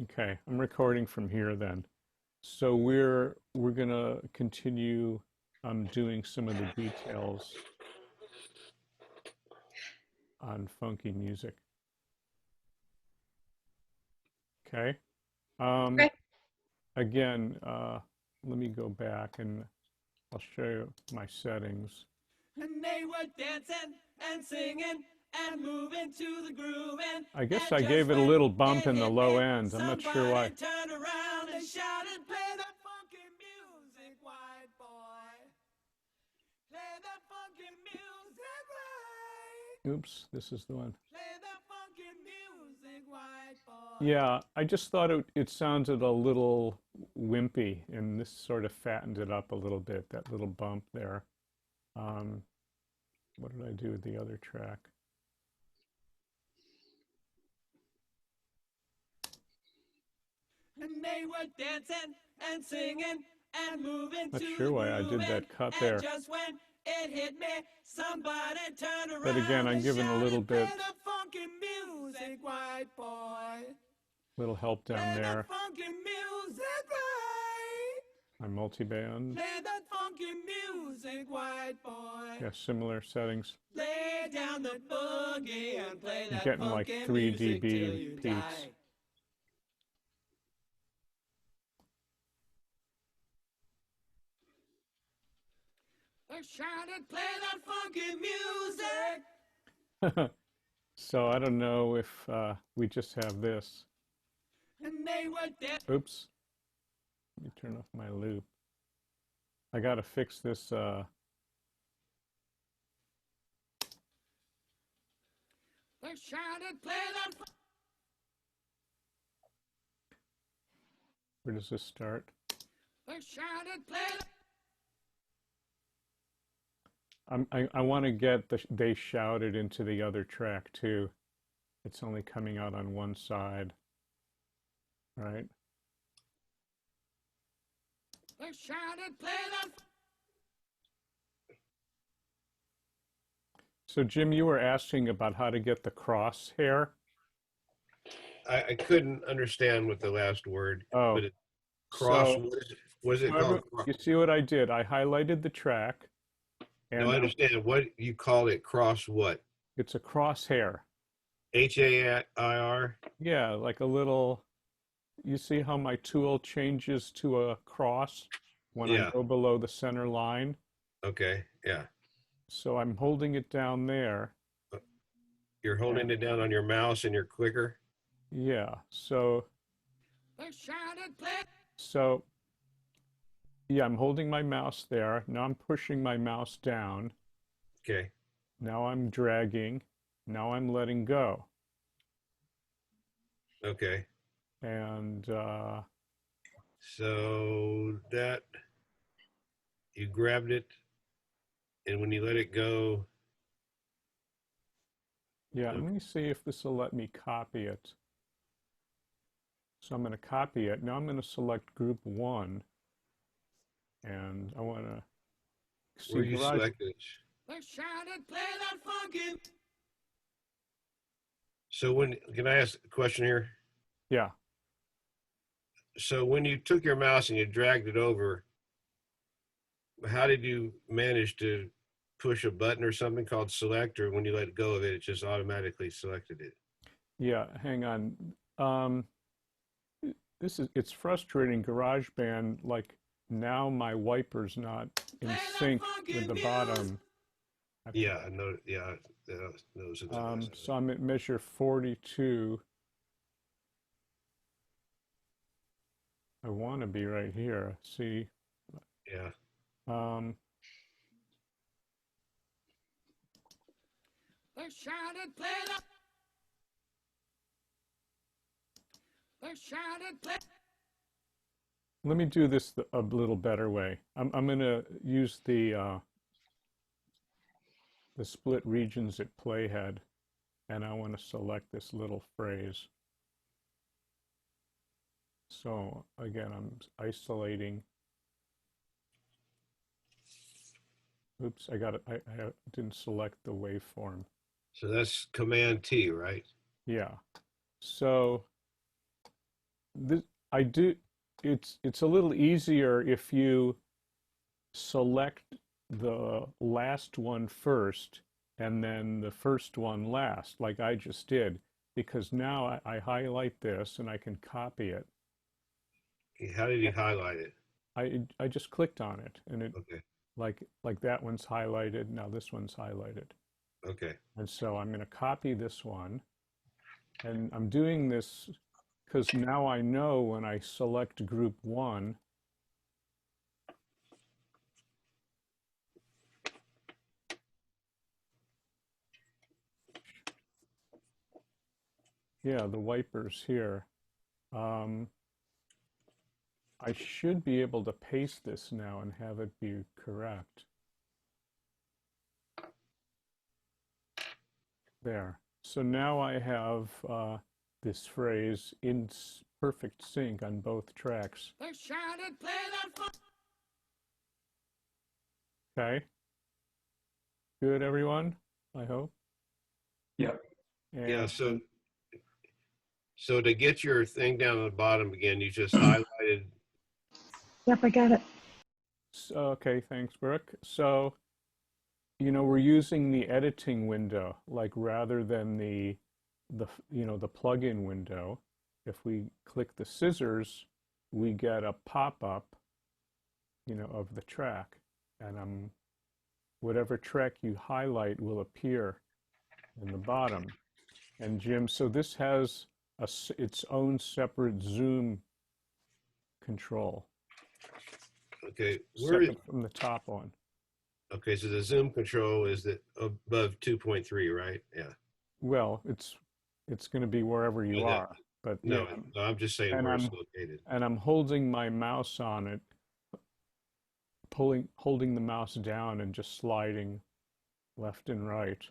Okay, I'm recording from here then. So we're gonna continue doing some of the details on funky music. Okay. Um, Okay. again, let me go back and I'll show you my settings. And they were dancing and singing and moving to the groove. I guess And I just gave it a when little bump it in the hit low me, end. I'm not sure why. somebody turned around and shouted, "Play that funky music, white boy. Play that funky music, right. Oops, this is the one. Play that funky music, white boy." Yeah, I just thought it sounded a little wimpy, and this sort of fattened it up a little bit, that little bump there. Um, what did I do with the other track? And they were dancing and singing and moving Not to sure the why I groove. did that cut And there. just when it hit me, somebody turned But again, around I'm and giving a little shouted, "Play bit, the funky music, white boy. little help down Play that there. funky music, right. My multiband. Play that funky music, white boy. Yeah, similar settings. Lay down the boogie and play I'm that getting like funky 3 music till dB you peaks. die." They shouted, "Play that funky music." So I don't know if we just have this. And they were dead. Oops, let me turn off my loop. I gotta fix this. They shouted, "Play that." Where does this start? They shouted, "Play that." I want to get the they shouted into the other track too. It's only coming out on one side, right? They shouted, "Play that." So Jim, you were asking about how to get the crosshair. I couldn't understand what the last word, but Oh, it cross, so what is it called? you see what I did? I highlighted the track, No, and I understand. What you call it, cross what? it's a crosshair. HAIR? Yeah, like a little. You see how my tool changes to a cross when I Yeah. go below the center line? Okay. Yeah. So I'm holding it down there. You're holding And it down on your mouse and your clicker. yeah, so They shouted, "Play." so yeah, I'm holding my mouse there. Now I'm pushing my mouse down. Okay. Now I'm dragging. Now I'm letting go. Okay. And So that you grabbed it, and when you let it go, yeah, let okay, me see if this will let me copy it. So I'm going to copy it. Now I'm going to select group one, and I want to see where you garage. selected it. They shouted, "Play that funky." So when, can I ask a question here? Yeah. So when you took your mouse and you dragged it over, how did you manage to push a button or something called select, or when you let go of it, it just automatically selected it? Yeah, hang on. Um, it's frustrating GarageBand, like now my wiper's not in Play that sync funky with the music. bottom. I have to, Yeah, I know. Yeah, that knows it. so I'm at measure 42. I want to be right here. See, Yeah. um, They shouted, "Play that." They shouted, "Play." let me do this a little better way. I'm going to use the split regions at playhead, and I want to select this little phrase. So again, I'm isolating. Oops, I got it. I didn't select the waveform. So that's Command T, right? Yeah. So this, I do, it's a little easier if you select the last one first and then the first one last, like I just did, because now I highlight this and I can copy it. Okay, how did you highlight it? I just clicked on it and it Okay. like that one's highlighted. Now this one's highlighted. Okay. And so I'm going to copy this one and I'm doing this because now I know when I select group one, yeah, the wipers here. Um, I should be able to paste this now and have it be correct. There. So now I have this phrase in perfect sync on both tracks. They shouted, play that funk. Okay. Good, everyone, I hope. Yep. Yeah. And So to get your thing down on the bottom again, you just highlighted. Yep, I got it. okay, thanks, Brooke. So, we're using the editing window, like rather than the plugin window. If we click the scissors, we get a pop-up, of the track, and whatever track you highlight will appear in the bottom. And Jim, so this has its own separate zoom control, Okay. separate from the top one. Okay. So the zoom control is the above 2.3, right? Yeah. Well, it's going to be wherever you No, that, are, but no, yeah, no, I'm just saying and where it's I'm located. and I'm holding my mouse on it, holding the mouse down and just sliding left and right.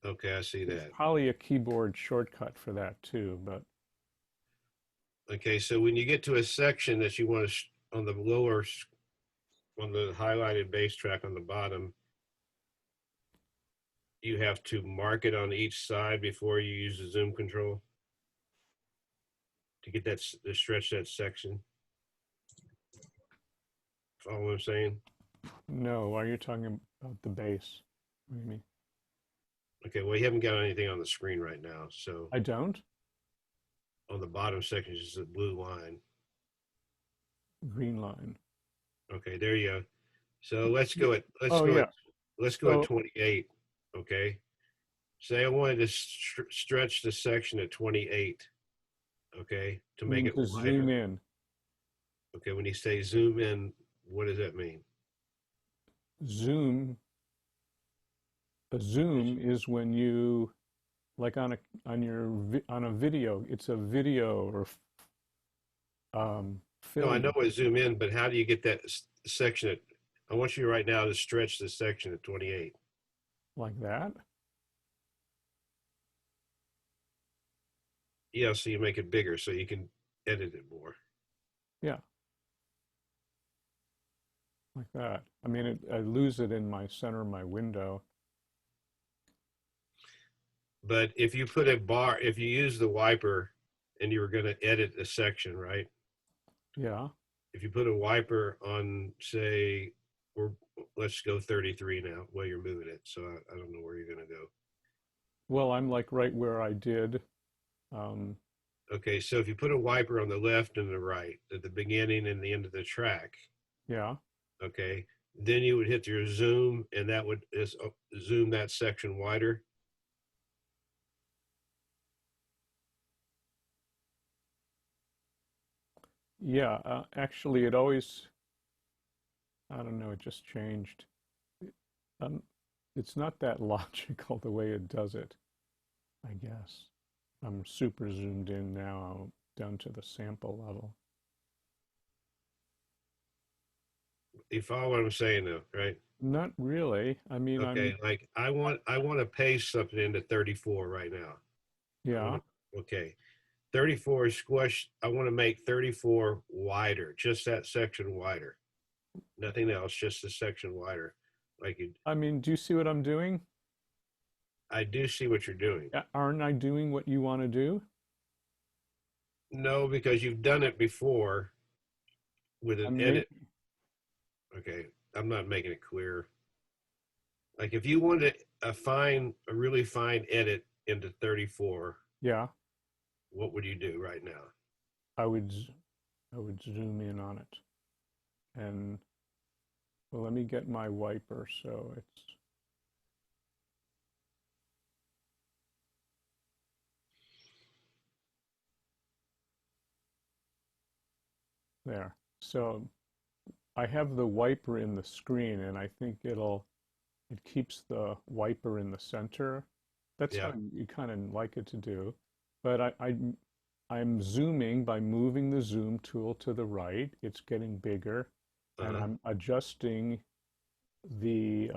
Okay, I see There's that. probably a keyboard shortcut for that too, but Okay, so when you get to a section that you want to on the lower on the highlighted bass track on the bottom, you have to mark it on each side before you use the zoom control to get that to stretch that section. Follow what I'm saying? no, why are you talking about the bass? What do you mean? Okay, well, you haven't got anything on the screen right now, so I don't? on the bottom section is just a blue line. Green line. Okay, there you go. So let's go at Oh yeah. let's go at So 28. Okay. Say I wanted to stretch the section at 28. Okay, to you make need it to zoom wider. in. Okay, when you say zoom in, what does that mean? Zoom. A zoom is when you like on a video. It's a video or No, I know film what zoom in, but how do you get that section at? I want you right now to stretch the section at 28. like that. Yeah, so you make it bigger so you can edit it more. Yeah, like that. I mean, I lose it in my center of my window. But if you put a bar, if you use the wiper and you were going to edit a section, right? Yeah. If you put a wiper on, say, or let's go 33 now while you're moving it. So I don't know where you're going to go. Well, I'm like right where I did. Um, Okay, so if you put a wiper on the left and the right at the beginning and the end of the track, yeah. okay, then you would hit your zoom and that would zoom that section wider. Yeah. Actually, it always, I don't know, it just changed. Um, it's not that logical the way it does it, I guess. I'm super zoomed in now down to the sample level. You follow what I'm saying though, right? Not really. I mean, Okay, like I want to paste something into 34 right now. yeah. Okay. 34 is squished. I want to make 34 wider, just that section wider. Nothing else, just the section wider. Like you, I mean, do you see what I'm doing? I do see what you're doing. Aren't I doing what you want to do? No, because you've done it before with an I'm edit. making, Okay, I'm not making it clear. Like if you wanted a really fine edit into 34, yeah, what would you do right now? I would, I would zoom in on it. And well, let me get my wiper so it's there. So I have the wiper in the screen and I think it keeps the wiper in the center. That's Yeah. how you kind of like it to do. But I'm zooming by moving the zoom tool to the right. It's getting bigger and Uh-huh. I'm adjusting the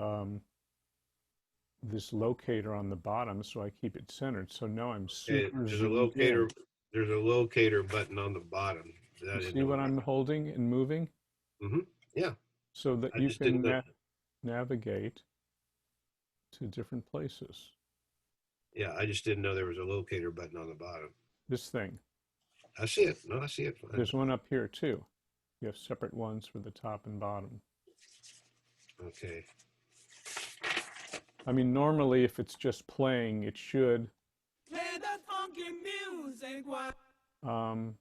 this locator on the bottom so I keep it centered. So now I'm Okay, super zoomed in. there's a locator button on the bottom. I You didn't see know what about I'm holding and moving that. Yeah, so that I you just didn't can know. navigate to different places. Yeah, I just didn't know there was a locator button on the bottom. This thing, I see it. No, I see it fine. there's one up here too. You have separate ones for the top and bottom. Okay. I mean, normally if it's just playing, it should. Play that funky music. Why? Um,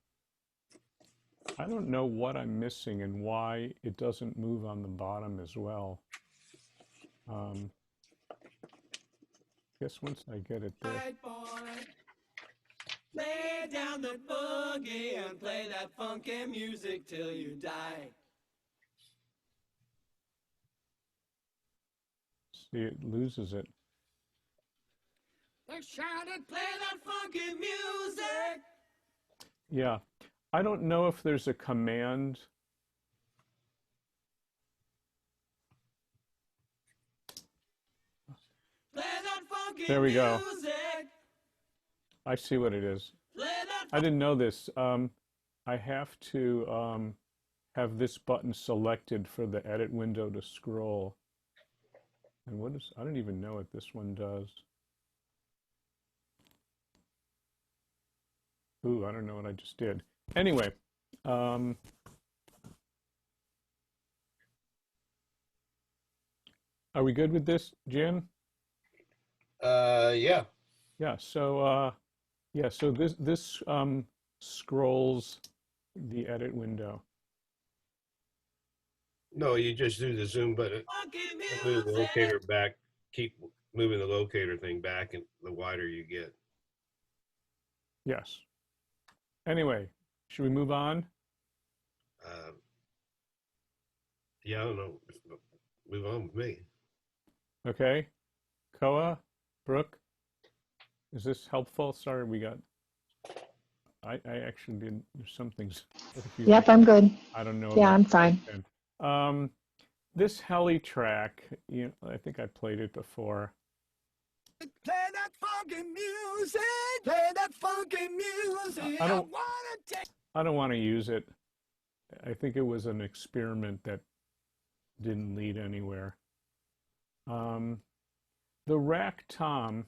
I don't know what I'm missing and why it doesn't move on the bottom as well. Um, guess once I get it there. White boy. Lay down the boogie and play that funky music till you die. See, it loses it. They shouted, play that funky music. Yeah, I don't know if there's a command. Play that funky There we go. music. I see what it is. Play that I didn't know this. I have to have this button selected for the edit window to scroll. And what is, I don't even know what this one does. Ooh, I don't know what I just did. Anyway, um, are we good with this, Jim? Yeah. Yeah, so this scrolls the edit window. No, you just do the zoom button, funky move the music. locator back, keep moving the locator thing back, and the wider you get. Yes. Anyway, should we move on? Uh, yeah, I don't know. Move on with me. Okay. Koa, Brooke, is this helpful? Sorry, I actually did, there's some things that if you Yep, I'm good. I don't know Yeah, about I'm the back fine. end. This heli track, I think I played it before. Play that funky music. Play that funky music. I I don't, wanna take. I don't want to use it. I think it was an experiment that didn't lead anywhere. Um, the rack tom,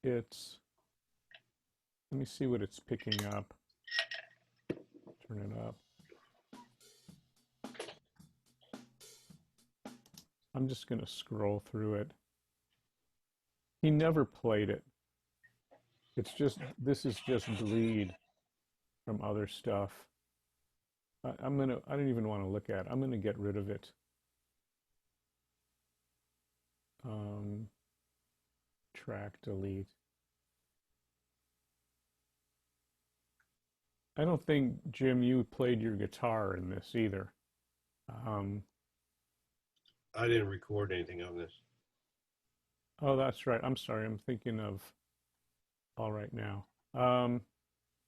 let me see what it's picking up. Turn it up. I'm just going to scroll through it. He never played it. This is just bleed from other stuff. I don't even want to look at it. I'm going to get rid of it. Um, track delete. I don't think, Jim, you played your guitar in this either. Um, I didn't record anything on this. oh, that's right. I'm sorry. I'm thinking of All Right Now.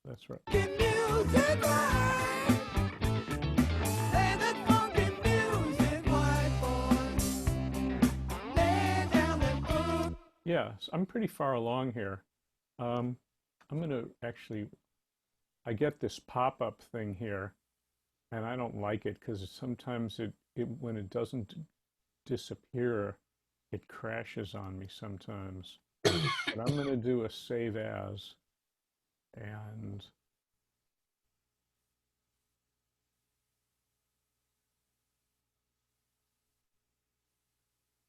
That's right. Funky music, right? Play that funky music, white boy. Lay down that book. Yeah, so I'm pretty far along here. Um, I'm going to actually, I get this pop-up thing here, and I don't like it because sometimes when it doesn't disappear, it crashes on me sometimes. But I'm going to do a save as, and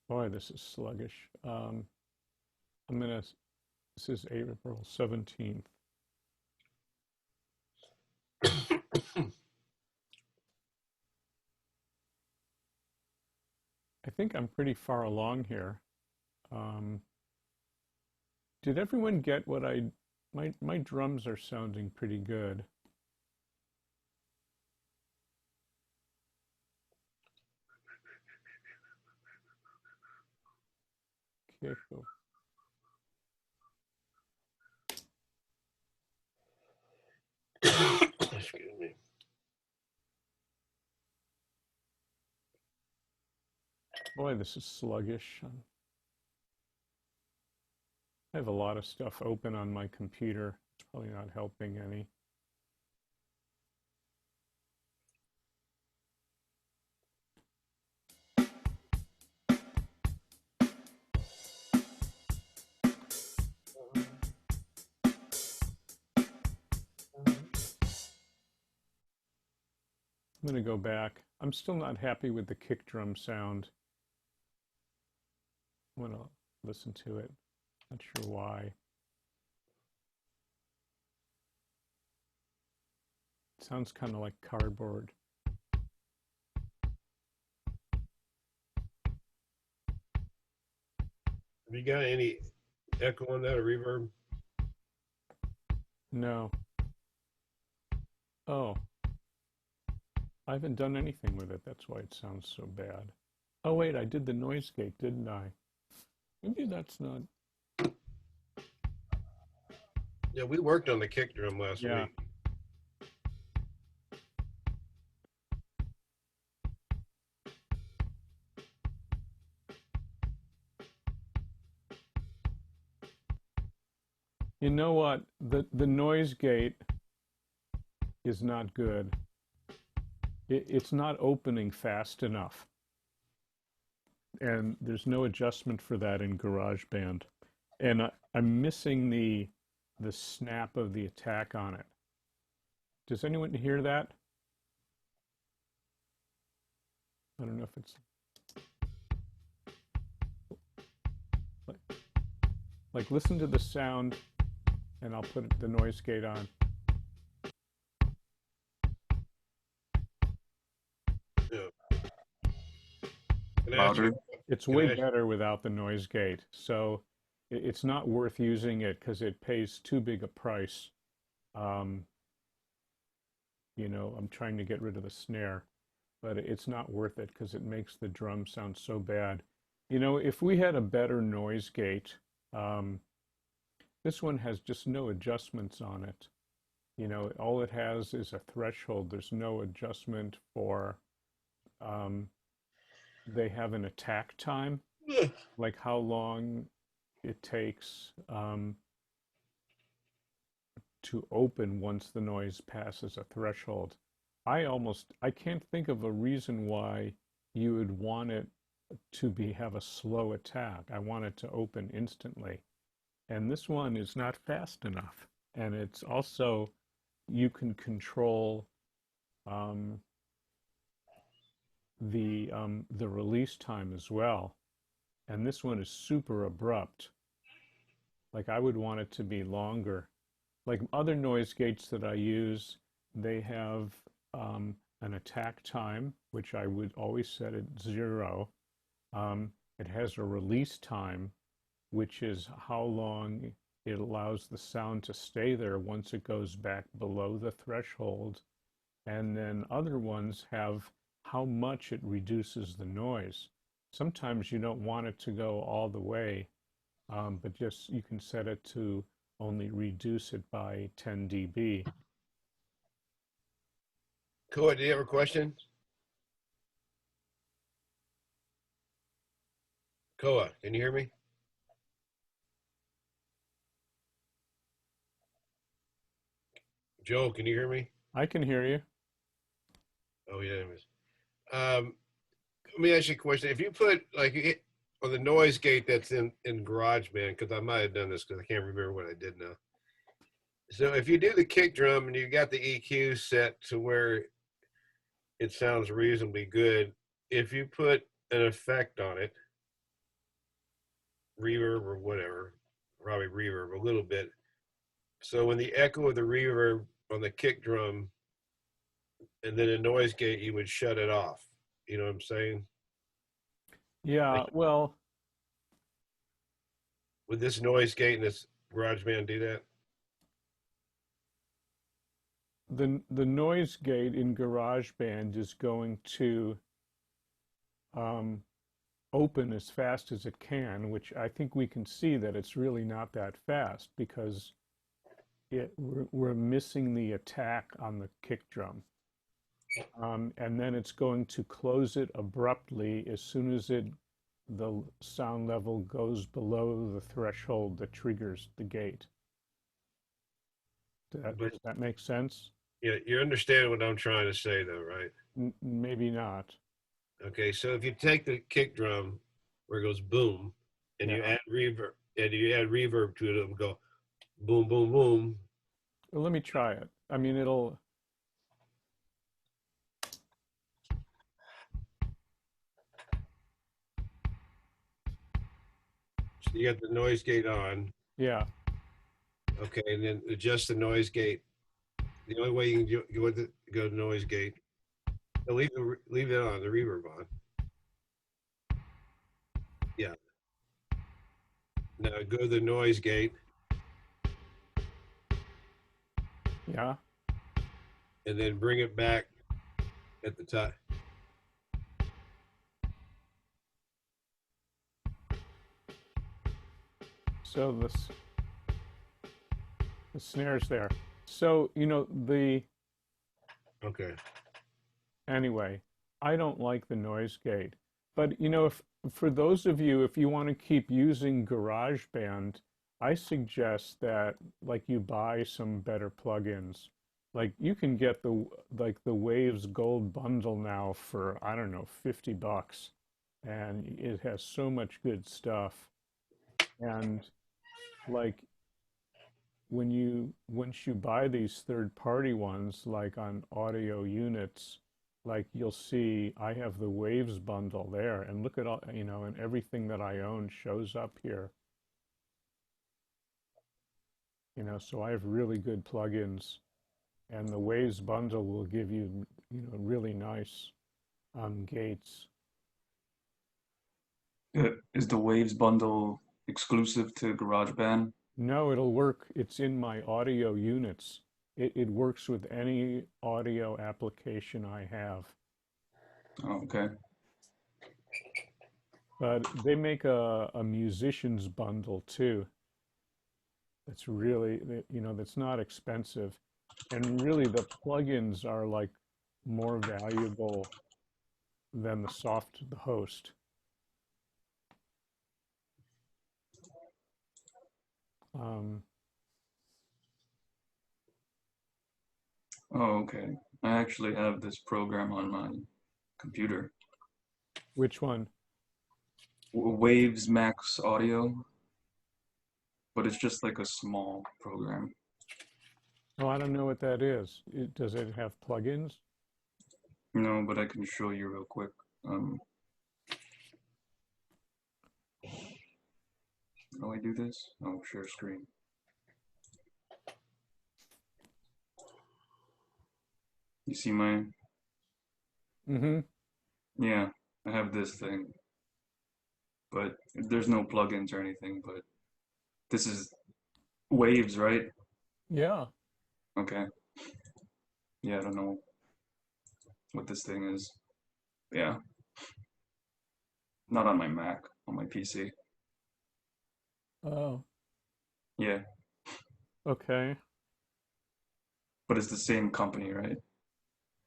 boy, this is sluggish. I'm going to, this is April 17th. I think I'm pretty far along here. Um, did everyone get what my drums are sounding pretty good. Okay, cool. Excuse me. Boy, this is sluggish. I have a lot of stuff open on my computer. It's probably not helping any. I'm going to go back. I'm still not happy with the kick drum sound. I'm going to listen to it. Not sure why. It sounds kind of like cardboard. Have you got any echo on that or reverb? No. Oh. I haven't done anything with it. That's why it sounds so bad. Oh, wait, I did the noise gate, didn't I? Maybe that's not. Yeah, we worked on the kick drum last Yeah. week. You know what? The noise gate is not good. It's not opening fast enough. And there's no adjustment for that in GarageBand. And I'm missing the snap of the attack on it. Does anyone hear that? I don't know if it's like listen to the sound, and I'll put the noise gate on. Yeah. Louder. It's Can I way ask- better without the noise gate. So it's not worth using it because it pays too big a price. Um, you know, I'm trying to get rid of the snare, but it's not worth it because it makes the drum sound so bad. You know, if we had a better noise gate, um, this one has just no adjustments on it. You know, all it has is a threshold. There's no adjustment for, um, they have an attack time, like how long it takes to open once the noise passes a threshold. I can't think of a reason why you would want it to have a slow attack. I want it to open instantly. And this one is not fast enough. And it's also, you can control um, the release time as well. And this one is super abrupt. Like I would want it to be longer. Like other noise gates that I use, they have an attack time, which I would always set at 0. It has a release time, which is how long it allows the sound to stay there once it goes back below the threshold. And then other ones have how much it reduces the noise. Sometimes you don't want it to go all the way, but just you can set it to only reduce it by 10 dB. Koa, do you have a question? Koa, can you hear me? Joe, can you hear me? I can hear you. Oh, yeah. Let me ask you a question. If you put like on the noise gate that's in GarageBand, because I might have done this because I can't remember what I did now. So if you do the kick drum and you got the EQ set to where it sounds reasonably good, if you put an effect on it, reverb or whatever, probably reverb a little bit. So when the echo of the reverb on the kick drum and then a noise gate, you would shut it off. You know what I'm saying? Yeah, Like, well, would this noise gate and this GarageBand do that? the noise gate in GarageBand is going to um, open as fast as it can, which I think we can see that it's really not that fast because we're missing the attack on the kick drum. And then it's going to close it abruptly as soon as the sound level goes below the threshold that triggers the gate. But Does that make sense? yeah, you understand what I'm trying to say, though, right? Maybe not. Okay, so if you take the kick drum where it goes boom, and Yeah. you add reverb to it, it'll go boom, boom, boom. Well, let me try it. I mean, it'll. So you got the noise gate on, Yeah. okay, and then adjust the noise gate. The only way you can go to noise gate, leave it on, the reverb on. Yeah. Now go to the noise gate Yeah. and then bring it back at the top. So the snare's there. So, Okay. anyway, I don't like the noise gate. But, if for those of you, if you want to keep using GarageBand, I suggest that like you buy some better plugins. Like you can get the Waves Gold bundle now for, I don't know, $50. And it has so much good stuff. And like once you buy these third party ones like on audio units, like you'll see I have the Waves bundle there, and look at all, and everything that I own shows up here. So I have really good plugins, and the Waves bundle will give you, really nice gates. Is the Waves bundle exclusive to GarageBand? No, it'll work. It's in my audio units. It works with any audio application I have. Oh, okay. But they make a musician's bundle too. That's really, that's not expensive. And really the plugins are like more valuable than the host. Um, Oh, okay. I actually have this program on my computer. which one? Waves Max Audio, but it's just like a small program. Oh, I don't know what that is. Does it have plugins? No, but I can show you real quick. How do I do this? Oh, share screen. You see my, Mm-hmm. yeah, I have this thing, but there's no plugins or anything, but this is Waves, right? Yeah. Okay. Yeah, I don't know what this thing is. Yeah, not on my Mac, on my PC. Oh, Yeah, okay. but it's the same company, right?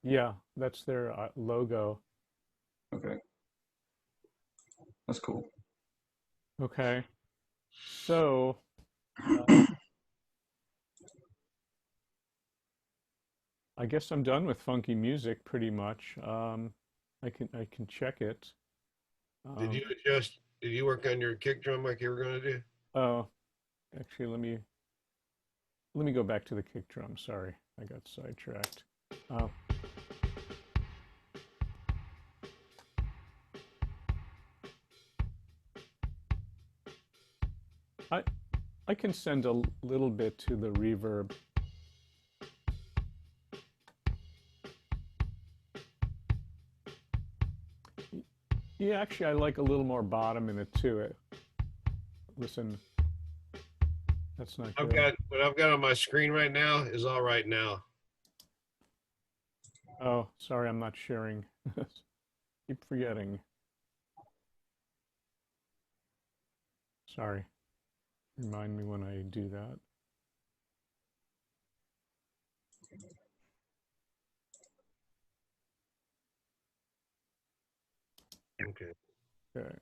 Yeah, that's their logo. Okay, that's cool. Okay. So, uh, I guess I'm done with funky music pretty much. I can check it. Did Um, you adjust Did you work on your kick drum like you were going to do? Oh, actually, let me go back to the kick drum. Sorry, I got sidetracked. Uh, I I can send a little bit to the reverb. Yeah, actually, I like a little more bottom in it too. Listen, that's not I've good. got what I've got on my screen right now is all right now. Oh, sorry, I'm not sharing. Keep forgetting. Sorry. Remind me when I do that. Okay. Okay.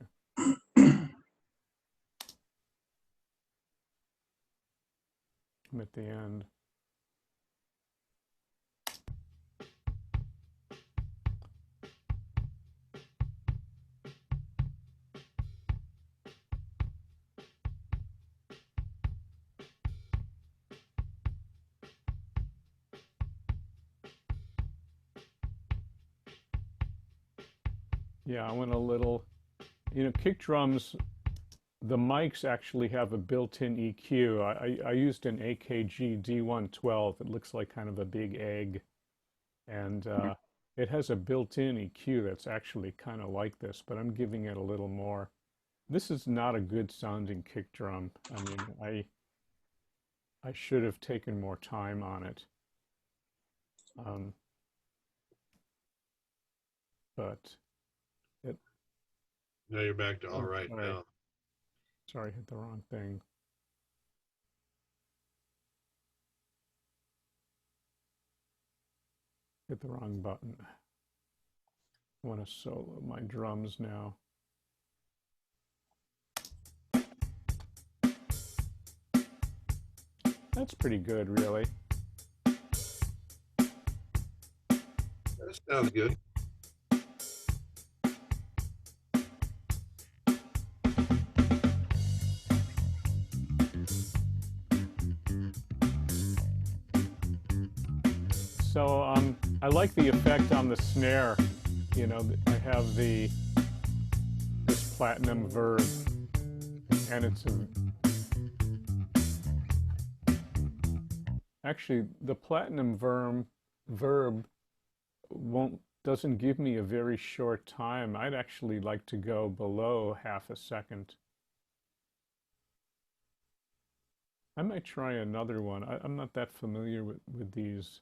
I'm at the end. Yeah, I went a little, kick drums, the mics actually have a built-in EQ. I used an AKG D112. It looks like kind of a big egg. And it has a built-in EQ that's actually kind of like this, but I'm giving it a little more. This is not a good sounding kick drum. I mean, I should have taken more time on it. Um, but it, Now you're back to all oh, right sorry. now. Sorry, hit the wrong thing. Hit the wrong button. I want to solo my drums now. That's pretty good, really. That sounds good. So I like the effect on the snare. I have this platinum verb, and actually the platinum verb won't doesn't give me a very short time. I'd actually like to go below half a second. I might try another one. I'm not that familiar with these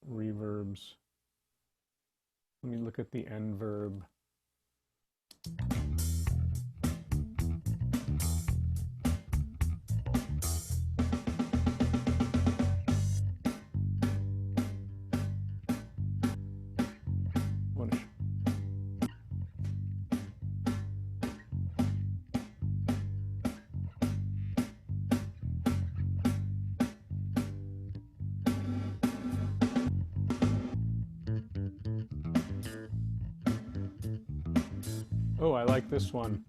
reverbs. Let me look at the end verb. Oh, I like this one.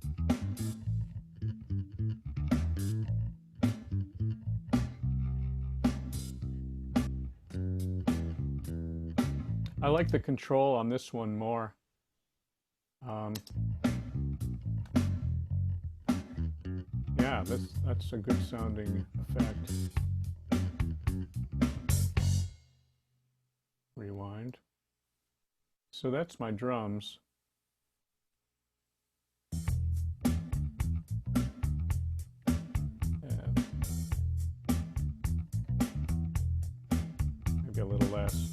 I like the control on this one more. Yeah, that's a good sounding effect. Rewind. So that's my drums. Maybe a little less.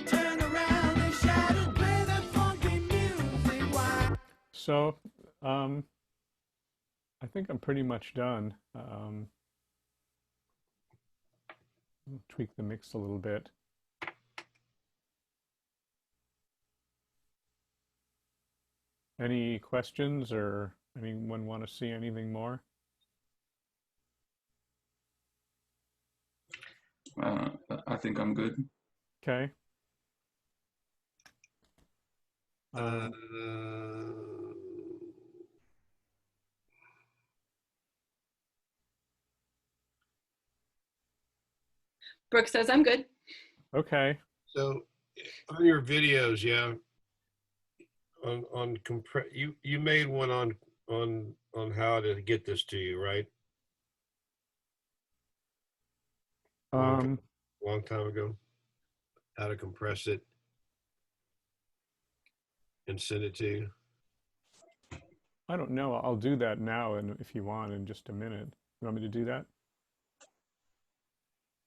Turn around and shout and play that funky music. Why? So, I think I'm pretty much done. Tweak the mix a little bit. Any questions or anyone want to see anything more? I think I'm good. Okay. Uh, Brooke says I'm good. Okay. so on your videos, yeah, on compress, you made one on how to get this to you, right? Long time, Um, long time ago, how to compress it and send it to you. I don't know. I'll do that now, and if you want, in just a minute. You want me to do that?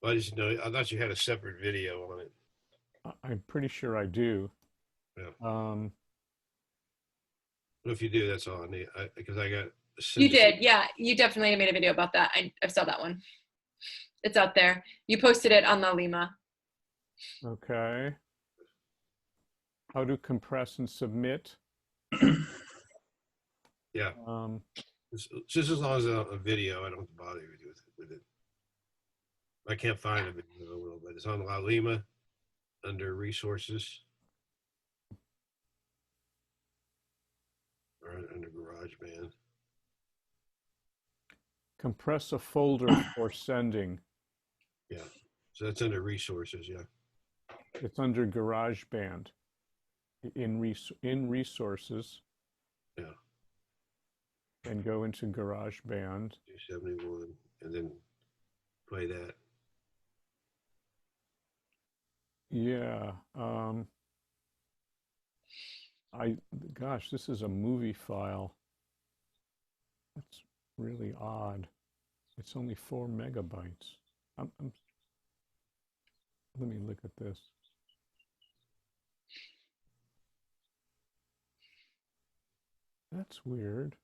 I just know I thought you had a separate video on it. I'm pretty sure I do. Yeah. Um, If you do, that's all I need. Because I got You send it. did, yeah. You definitely made a video about that. I saw that one. It's out there. You posted it on the Lima. okay. How to compress and submit. Yeah, Um, just as long as it's a video, I don't have to bother you with it. I can't find a video, but it's on La Lima under resources or under GarageBand. compress a folder for sending. Yeah, so that's under resources. Yeah, It's under GarageBand. In resources, yeah, and go into GarageBand. 271, and then play that. Yeah. Gosh, this is a movie file. That's really odd. It's only 4 megabytes. Let me look at this. That's weird.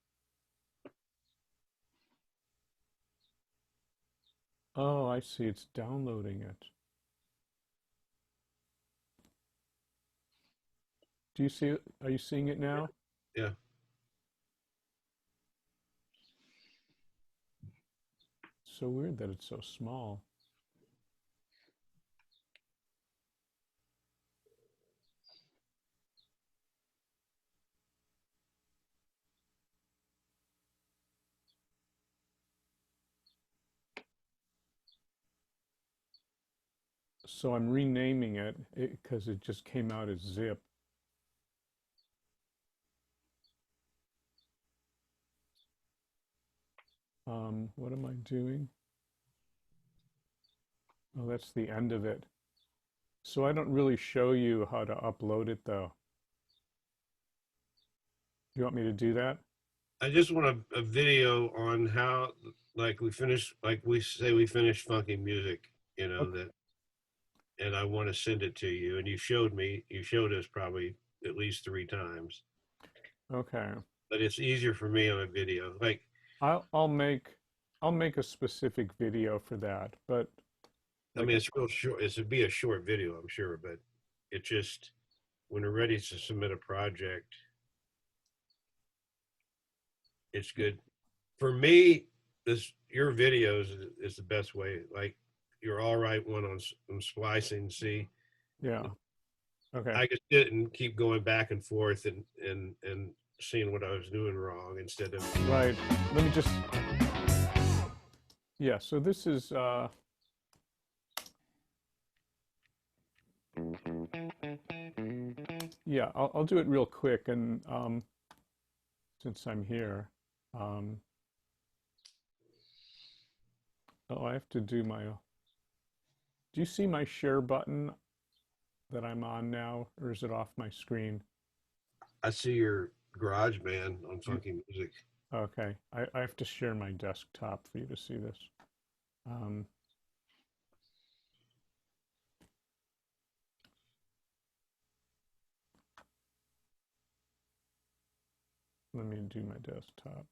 Oh, I see. It's downloading it. Do you see it? Are you seeing it now? Yeah. So weird that it's so small. So I'm renaming it because it just came out as zip. What am I doing? Oh, that's the end of it. So I don't really show you how to upload it though. You want me to do that? I just want a video on how, like we say we finished funky music, Okay. that, and I want to send it to you. And you showed us probably at least 3 times, Okay. but it's easier for me on a video. Like, I'll make a specific video for that, but I like mean, it's real short. It would be a short video, I'm sure, but it just, when we're ready to submit a project, it's good. For me, your videos is the best way. Like, you're all right one on splicing. See, yeah. Okay. I just didn't keep going back and forth and seeing what I was doing wrong instead of. Right. Let me just yeah, so this is yeah, I'll do it real quick and since I'm here. Um oh, I have to do my do you see my share button that I'm on now, or is it off my screen? I see your garage band on You- funky music. Okay, I have to share my desktop for you to see this. Um, let me do my desktop.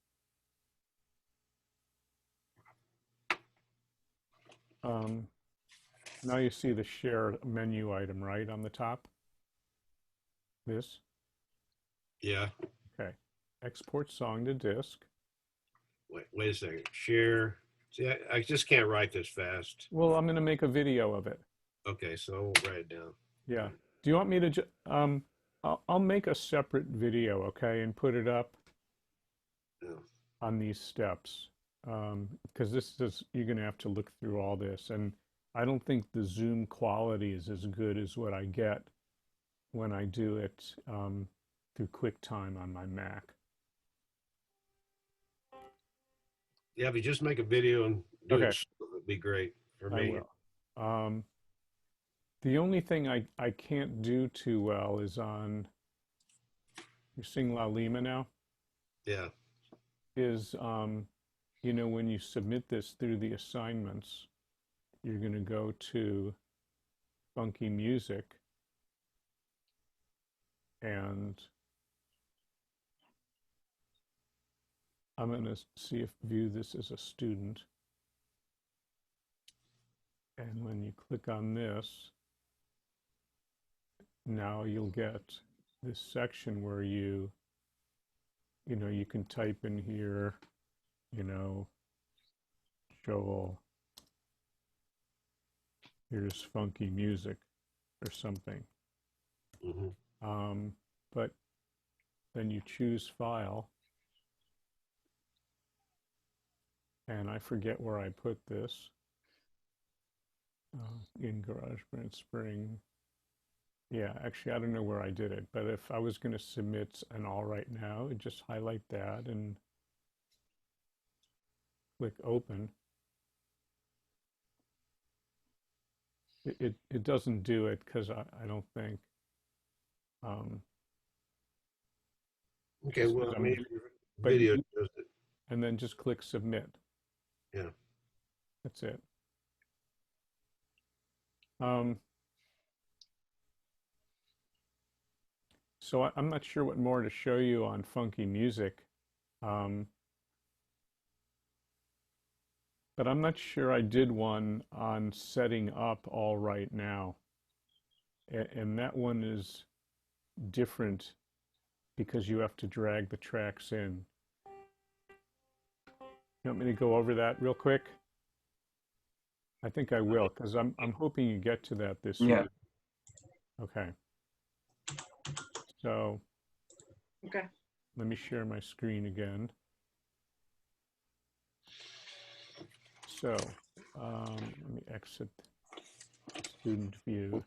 Now you see the share menu item, right, on the top? This? Yeah. Okay. Export song to disk. Wait a second. Share. See, I just can't write this fast. Well, I'm going to make a video of it. Okay, so I will write it down. Yeah. Do you want me to I'll make a separate video, okay, and put it up Yeah. on these steps. Because this is, you're going to have to look through all this. And I don't think the Zoom quality is as good as what I get when I do it through QuickTime on my Mac. Yeah, if you just make a video and do Okay, it, it'd be great for I me. will. The only thing I can't do too well is on, you're seeing La Lima now, Yeah. is, you know, when you submit this through the assignments, you're going to go to Funky Music and I'm going to see if view this as a student. And when you click on this, now you'll get this section where you know, you can type in here, you know, Joel, here's funky music or something. Hmm. But then you choose file, and I forget where I put this in GarageBand Spring. Yeah, actually, I don't know where I did it, but if I was going to submit an all right now, I'd just highlight that and click open. It doesn't do it because I don't think, Okay, just well, because I mean, I'm, your but video shows it. and then just click submit. Yeah. That's it. Um, so I'm not sure what more to show you on funky music, um, but I'm not sure I did one on setting up all right now. And that one is different because you have to drag the tracks in. You want me to go over that real quick? I think I will because I'm hoping you get to that this Yeah. week. Okay. So Okay. let me share my screen again. So let me exit student view.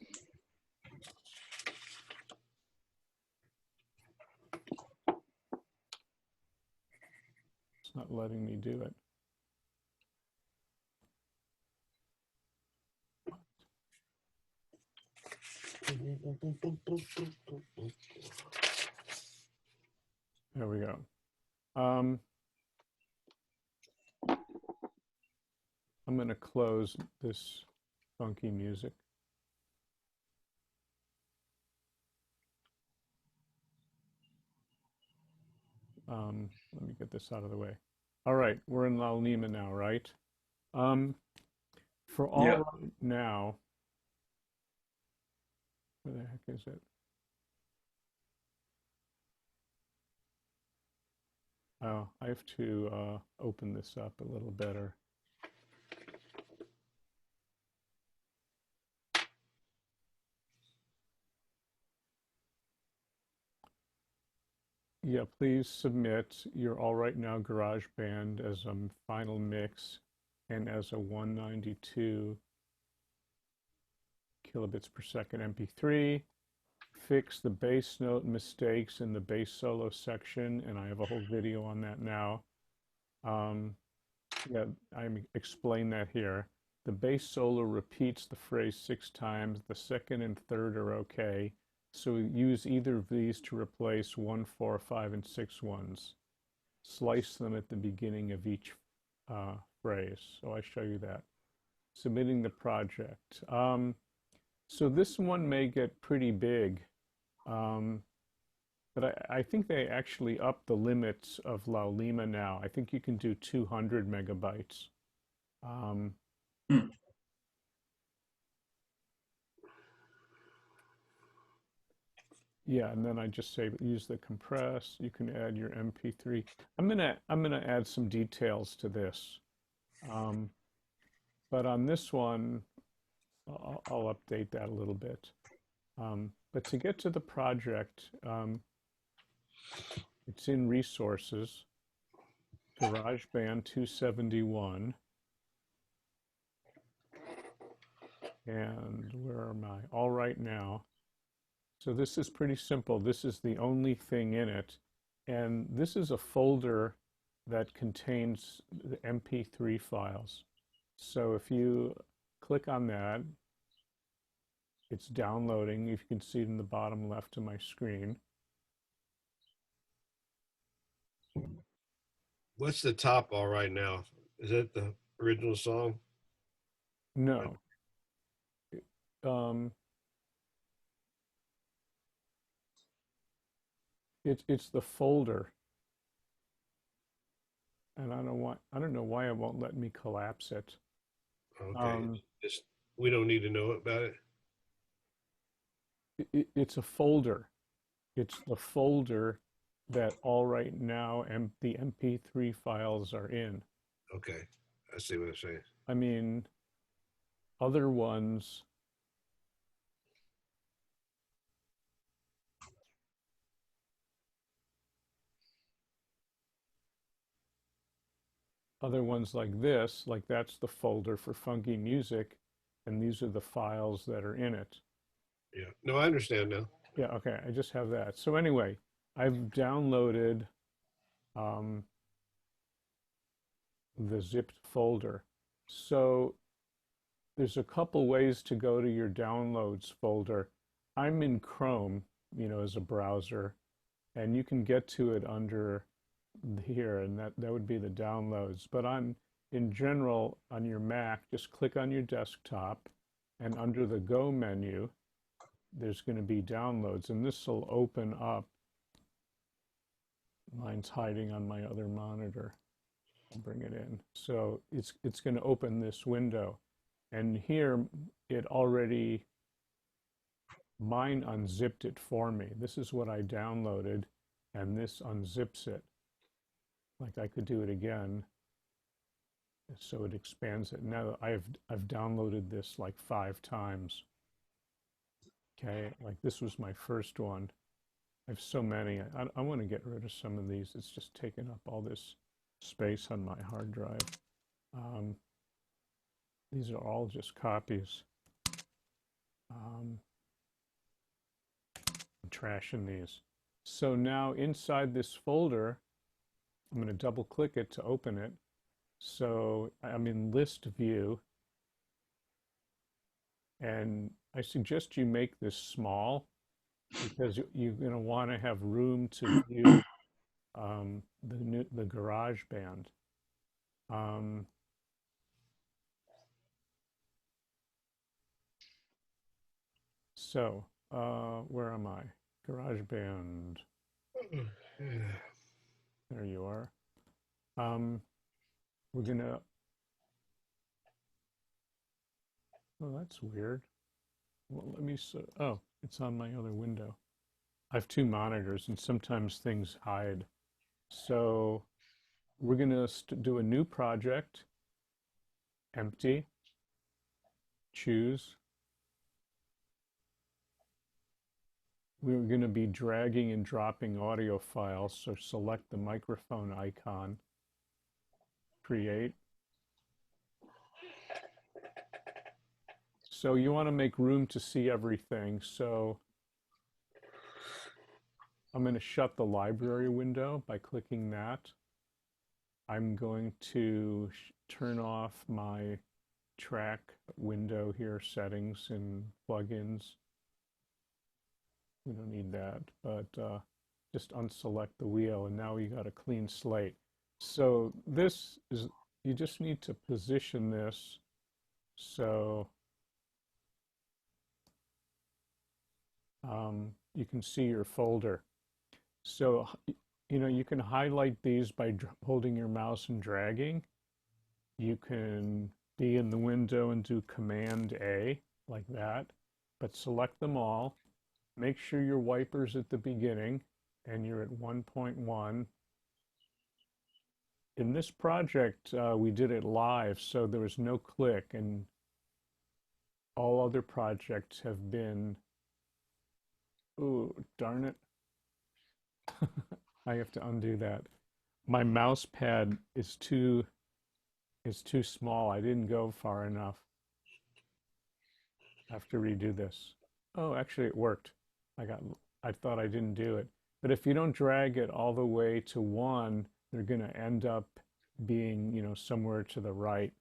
It's not letting me do it. There we go. I'm going to close this funky music. Let me get this out of the way. All right, we're in La Lima now, right? For all Yeah. right now, where the heck is it? Oh, I have to open this up a little better. Yeah, please submit your All Right Now GarageBand as a final mix and as a 192 kilobits per second MP3. Fix the bass note mistakes in the bass solo section, and I have a whole video on that now. Yeah, I explain that here. The bass solo repeats the phrase 6 times. The second and third are okay. So use either of these to replace 1, 4, 5, and 6 ones. Slice them at the beginning of each phrase. So I show you that. Submitting the project. So this one may get pretty big, but I think they actually upped the limits of La Lima now. I think you can do 200 megabytes. Um, Hmm. Yeah, and then I just say use the compress. You can add your MP3. I'm gonna add some details to this. But on this one, I'll update that a little bit. But to get to the project, it's in Resources, GarageBand 271, and where am I? All Right Now. So this is pretty simple. This is the only thing in it. And this is a folder that contains the MP3 files. So if you click on that, it's downloading. You can see it in the bottom left of my screen. What's the top all right now? Is that the original song? No. Um, it's the folder. And I don't know why it won't let me collapse it. Okay. Um, Just we don't need to know about it. it's a folder. It's the folder that All Right Now and the MP3 files are in. Okay. I see what I'm saying. I mean, other ones, other ones like this, like that's the folder for funky music, and these are the files that are in it. Yeah. No, I understand now. Yeah, okay, I just have that. So anyway, I've downloaded um, the zipped folder. So there's a couple ways to go to your downloads folder. I'm in Chrome, as a browser, and you can get to it under here, and that would be the downloads. But in general, on your Mac, just click on your desktop, and under the Go menu, there's going to be downloads, and this will open up. Mine's hiding on my other monitor. I'll bring it in. So it's going to open this window. And here it already, mine unzipped it for me. This is what I downloaded, and this unzips it. Like I could do it again. So it expands it. Now I've downloaded this like 5 times. Okay, like this was my first one. I have so many. I want to get rid of some of these. It's just taking up all this space on my hard drive. These are all just copies. I'm trashing these. So now inside this folder, I'm going to double click it to open it. So I'm in list view, and I suggest you make this small because you're going to want to have room to view the GarageBand. So where am I? GarageBand. There you are. We're gonna. Oh, that's weird. Well, let me. Oh, it's on my other window. I have 2 monitors, and sometimes things hide. So we're gonna do a new project. Empty. Choose. We're going to be dragging and dropping audio files, so select the microphone icon. Create. So you want to make room to see everything. So I'm going to shut the library window by clicking that. I'm going to turn off my track window here, settings and plugins. We don't need that, but just unselect the wheel, and now you got a clean slate. So this is, you just need to position this so you can see your folder. So, you can highlight these by holding your mouse and dragging. You can be in the window and do Command A like that, but select them all. Make sure your wiper's at the beginning and you're at 1.1. In this project, we did it live, so there was no click, and all other projects have been, oh, darn it. I have to undo that. My mouse pad is too small. I didn't go far enough. I have to redo this. Oh, actually it worked. I thought I didn't do it. But if you don't drag it all the way to 1, they're going to end up being, somewhere to the right.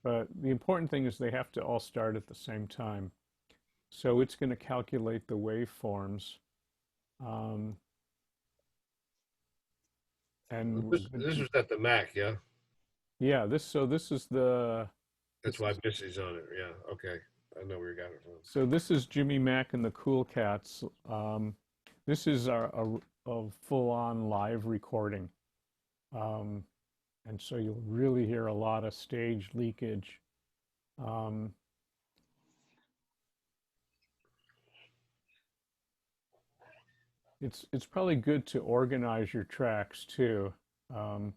But the important thing is they have to all start at the same time. So it's going to calculate the waveforms. Um, and we're good This to, was at the Mac, yeah. yeah, this is the, That's this why is, Missy's on it. Yeah, okay. I know where you got it from. so this is Jimmy Mack and the Cool Cats. This is a full-on live recording. And so you'll really hear a lot of stage leakage. Um, it's probably good to organize your tracks too. Um,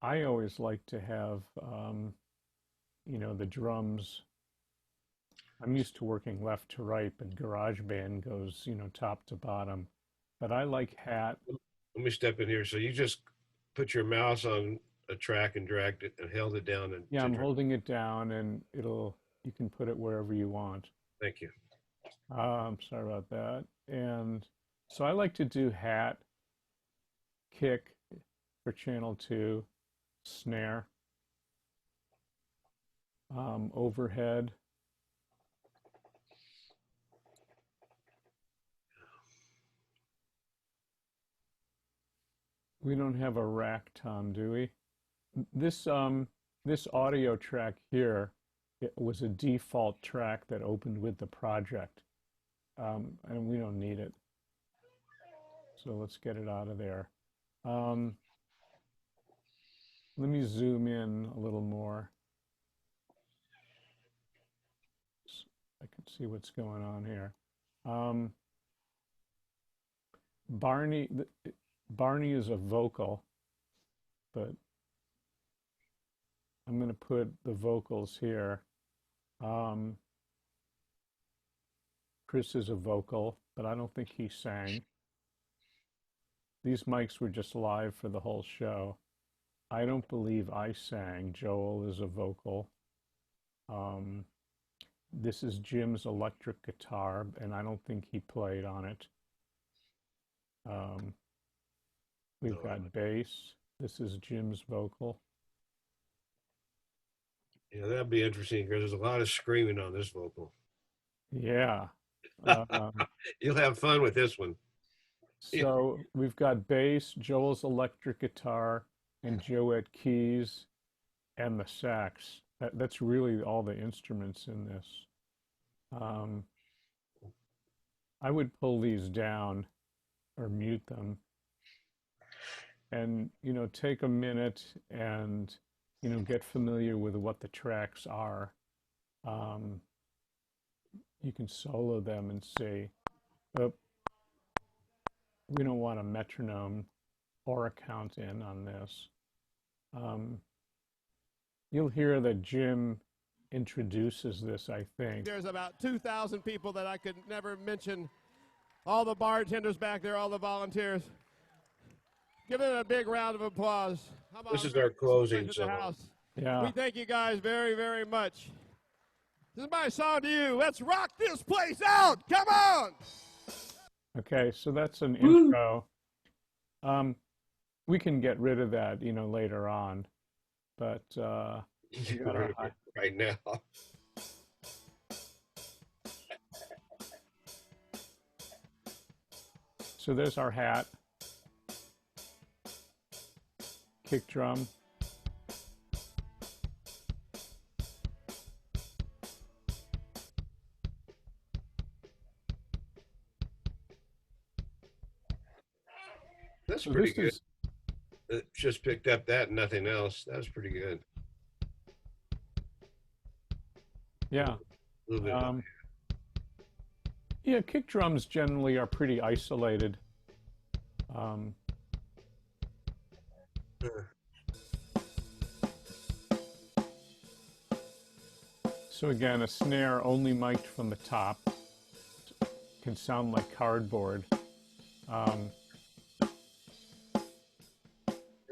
I always like to have, the drums. I'm used to working left to right, but GarageBand goes, top to bottom. But I like hat. Let me step in here. So you just put your mouse on a track and dragged it and held it down and Yeah, I'm holding it down and you can put it wherever you want. thank you. I'm sorry about that. And so I like to do hat, kick for channel 2, snare, overhead. We don't have a rack tom, do we? This audio track here, it was a default track that opened with the project, and we don't need it. So let's get it out of there. Let me zoom in a little more. So I can see what's going on here. Barney is a vocal, but I'm going to put the vocals here. Chris is a vocal, but I don't think he sang. These mics were just live for the whole show. I don't believe I sang. Joel is a vocal. This is Jim's electric guitar, and I don't think he played on it. We've got bass. This is Jim's vocal. Yeah, that'd be interesting because there's a lot of screaming on this vocal. Yeah. You'll have fun with this one. So we've got bass, Joel's electric guitar, and Joette keys, and the sax. That's really all the instruments in this. I would pull these down or mute them and, take a minute and, get familiar with what the tracks are. You can solo them and see, oh, we don't want a metronome or a count in on this. You'll hear that Jim introduces this, I think. There's about 2,000 people that I could never mention. All the bartenders back there, all the volunteers. Give them a big round of applause. Come on, This is our closing to the song. house. Yeah. We thank you guys very, very much. This is my song to you. Let's rock this place out. Come on. Okay, so that's an intro. We can get rid of that, later on, but Get rid of it right now. so there's our hat, kick drum. That's So pretty this good. is, It just picked up that and nothing else. That was pretty good. yeah. A little bit. Yeah, kick drums generally are pretty isolated. So again, a snare only mic'd from the top can sound like cardboard. Um, Can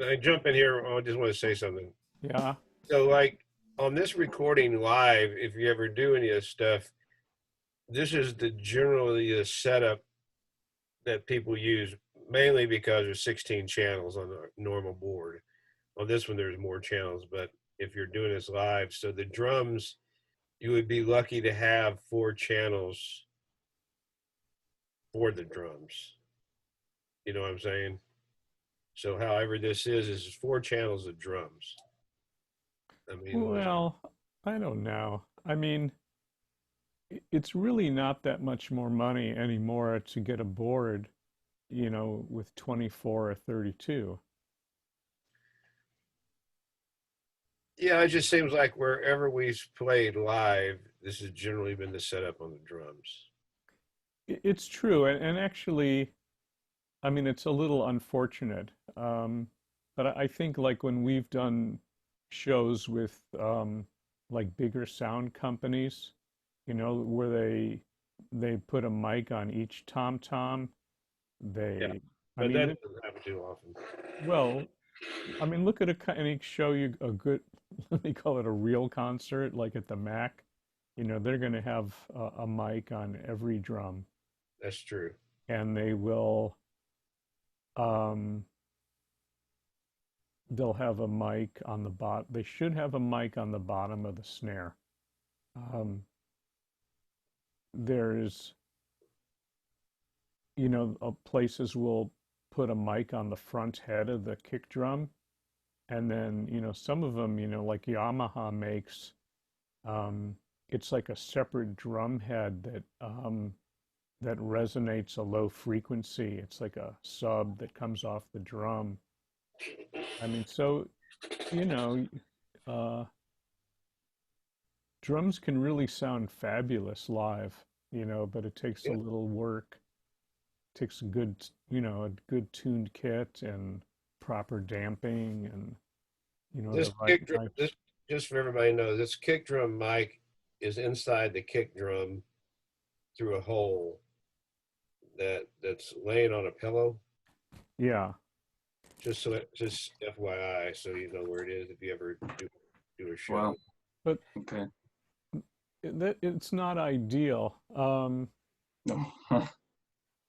I jump in here? I just want to say something. yeah. So, like on this recording live, if you ever do any of this stuff, this is the generally the setup that people use, mainly because there's 16 channels on a normal board. On this one, there's more channels, but if you're doing this live, so the drums, you would be lucky to have 4 channels for the drums. You know what I'm saying? So, however this is 4 channels of drums. I mean, Well, I don't know. I mean, it's really not that much more money anymore to get a board, with 24 or 32. yeah, it just seems like wherever we've played live, this has generally been the setup on the drums. It's true, and actually, I mean, it's a little unfortunate. But I think like when we've done shows with like bigger sound companies, where they put a mic on each tom tom, Yeah, I but mean, that doesn't happen too often. well, I mean, look at any show you a good, let me call it a real concert, like at the Mac. They're going to have a mic on every drum, That's true. and um, they'll have a mic on the bot. They should have a mic on the bottom of the snare. Um, there's, places will put a mic on the front head of the kick drum, and then some of them, like Yamaha makes, um, it's like a separate drum head that resonates a low frequency. It's like a sub that comes off the drum. I mean, so you know, uh, drums can really sound fabulous live, but it takes a Yeah. little work. It takes a good tuned kit and proper damping and This the right kick drum, this types. just for everybody knows, this kick drum mic is inside the kick drum through a hole that's laying on a pillow. Yeah. Just FYI, so you know where it is if you ever do a show. Wow. But Okay. it's not ideal. No.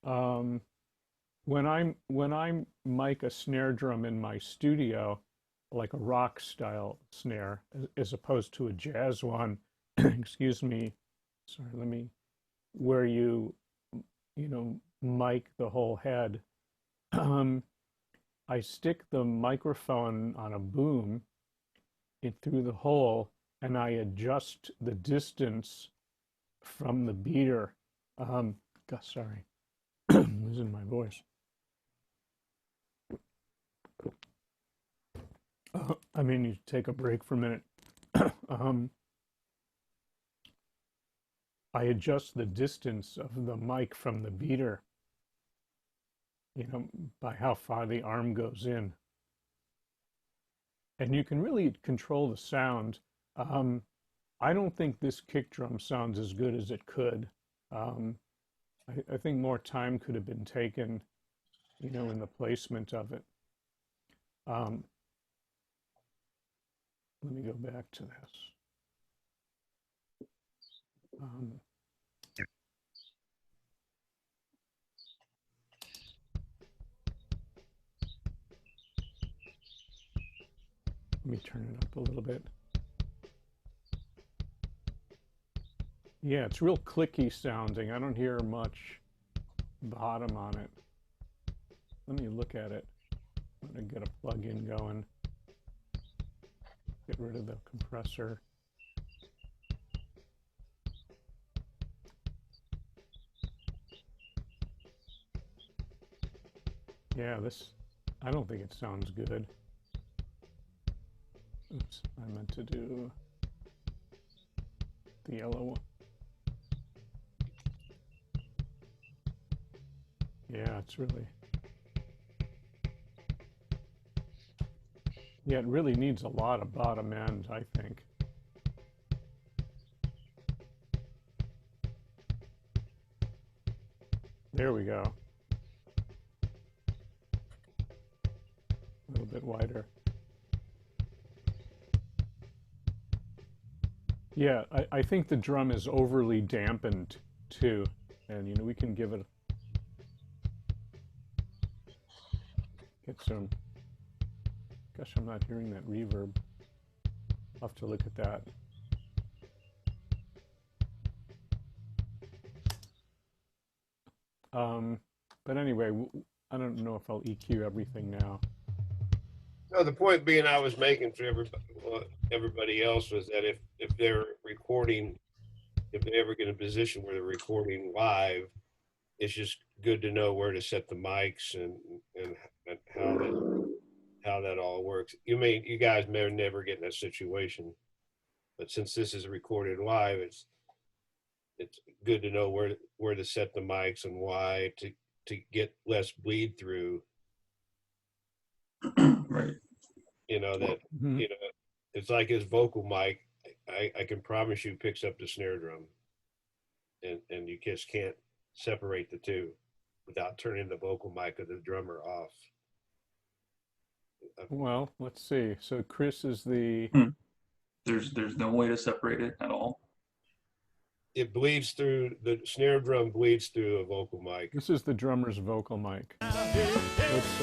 Um, when I mic a snare drum in my studio, like a rock style snare, as opposed to a jazz one, excuse me, sorry, where you mic the whole head. Um, I stick the microphone on a boom through the hole, and I adjust the distance from the beater. Gosh, sorry, I'm losing my voice. I mean, you take a break for a minute. um, I adjust the distance of the mic from the beater, by how far the arm goes in. And you can really control the sound. Um, I don't think this kick drum sounds as good as it could. Um, I think more time could have been taken, in the placement of it. Um, let me go back to this. Um, let me turn it up a little bit. Yeah, it's real clicky sounding. I don't hear much bottom on it. Let me look at it. I'm gonna get a plug-in going. Get rid of the compressor. Yeah, I don't think it sounds good. Oops, I meant to do the yellow one. Yeah, yeah, it really needs a lot of bottom end, I think. There we go. A little bit wider. Yeah, I think the drum is overly dampened too. And you know, we can give it, get some, gosh, I'm not hearing that reverb. I'll have to look at that. But anyway, I don't know if I'll EQ everything now. No, the point being I was making for everybody else was that if they're recording, if they ever get in a position where they're recording live, it's just good to know where to set the mics and how that all works. You guys may never get in that situation, but since this is recorded live, it's good to know where to set the mics and why to get less bleed through. Right. You know that Mhm. you know it's like his vocal mic. I can promise you picks up the snare drum, and you just can't separate the two without turning the vocal mic of the drummer off. Well, let's see. So Chris is the, Hmm. There's no way to separate it at all. It bleeds through the snare drum bleeds through a vocal mic. this is the drummer's vocal mic. Let's,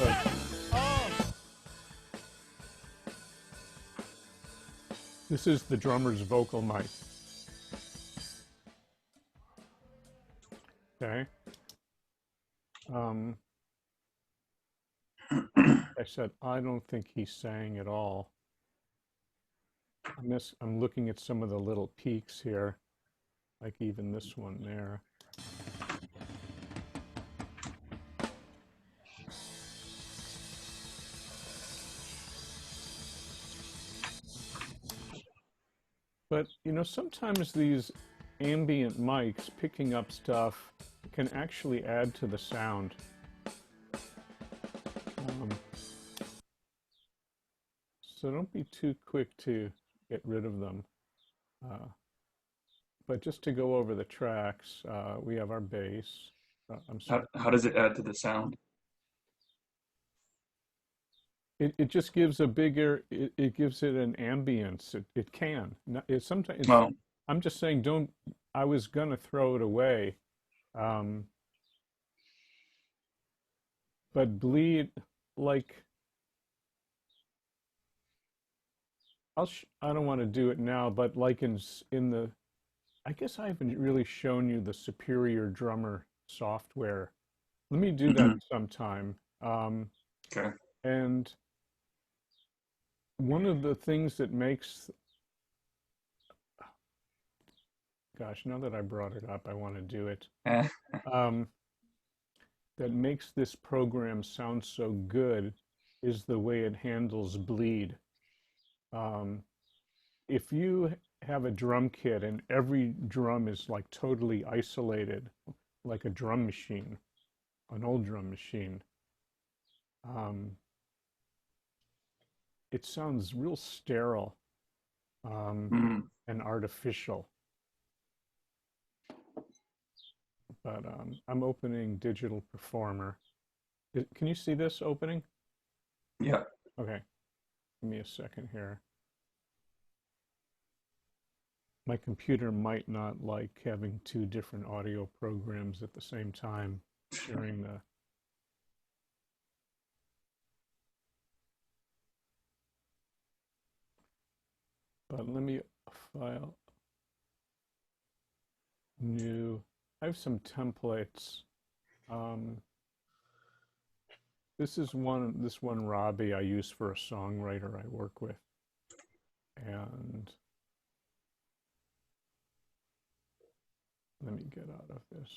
this is the drummer's vocal mic. Okay. I said, I don't think he sang at all. I'm looking at some of the little peaks here, like even this one there. But, you know, sometimes these ambient mics picking up stuff can actually add to the sound. So don't be too quick to get rid of them. But just to go over the tracks, we have our bass. I'm sorry. How does it add to the sound? It just gives a bigger, it gives it an ambience. It can. It sometimes, Oh, I'm just saying, don't, I was going to throw it away. But bleed, like, I don't want to do it now, but like in the, I guess I haven't really shown you the Superior Drummer software. Let me do that sometime. okay. And one of the things that makes, gosh, now that I brought it up, I want to do it. Eh, That makes this program sound so good is the way it handles bleed. If you have a drum kit and every drum is like totally isolated, like a drum machine, an old drum machine, it sounds real sterile mm, and artificial. But I'm opening Digital Performer. Can you see this opening? yeah. Okay, give me a second here. My computer might not like having two different audio programs at the same time sharing the. But let me file new. I have some templates. This one Robbie I use for a songwriter I work with. And let me get out of this.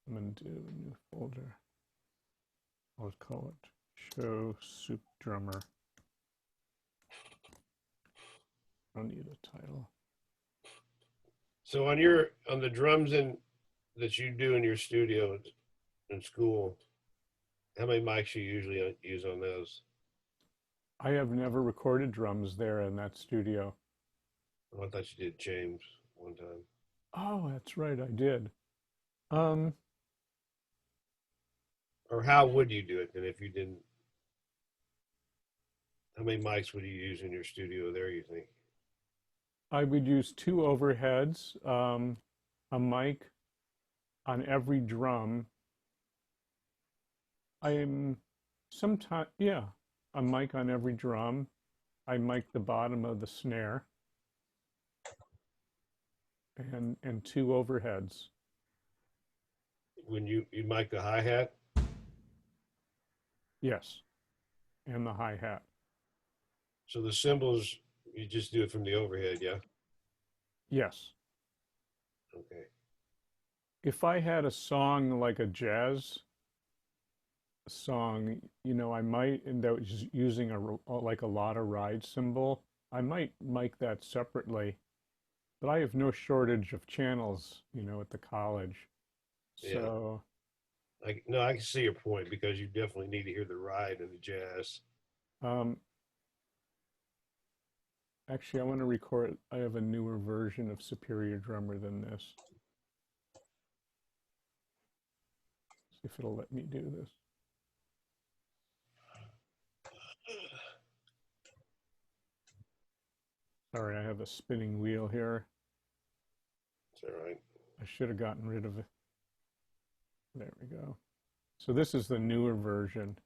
I'm going to do a new folder. I'll call it Show Soup Drummer. I don't need a title. So on the drums that you do in your studio in school, how many mics you usually use on those? I have never recorded drums there in that studio. Oh, I thought you did James one time. Oh, that's right, I did. Um, Or how would you do it then if you didn't? How many mics would you use in your studio there, you think? I would use two overheads, a mic on every drum. I'm sometimes, yeah, a mic on every drum. I mic the bottom of the snare and two overheads. When you mic the hi-hat? Yes, and the hi-hat. So the cymbals, you just do it from the overhead, yeah? Yes. Okay. If I had a song like a jazz song, I might, and that was using like a lot of ride cymbal, I might mic that separately, but I have no shortage of channels, at the college. Yeah. So, No, I can see your point because you definitely need to hear the ride and the jazz. um, actually, I want to record, I have a newer version of Superior Drummer than this. See if it'll let me do this. Sorry, I have a spinning wheel here. Is that right? I should have gotten rid of it. There we go. So this is the newer version.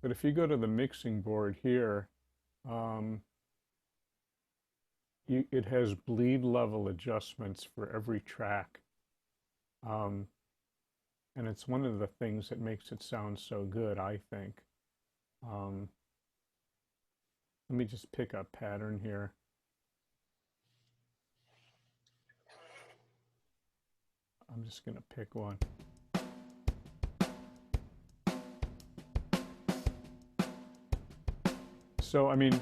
But if you go to the mixing board here, it has bleed level adjustments for every track. And it's one of the things that makes it sound so good, I think. Let me just pick a pattern here. I'm just going to pick one. So, I mean,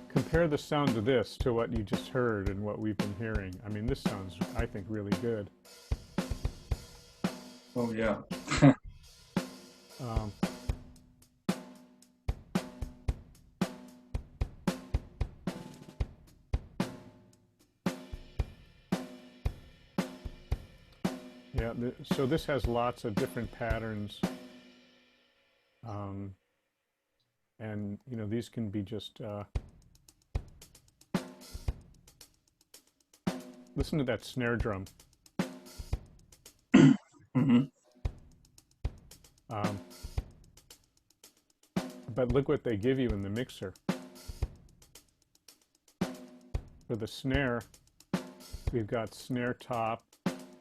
compare the sound of this to what you just heard and what we've been hearing. I mean, this sounds, I think, really good. Oh yeah. Um, yeah, so this has lots of different patterns. And, these can be just, listen to that snare drum. Hmm. But look what they give you in the mixer. For the snare, we've got snare top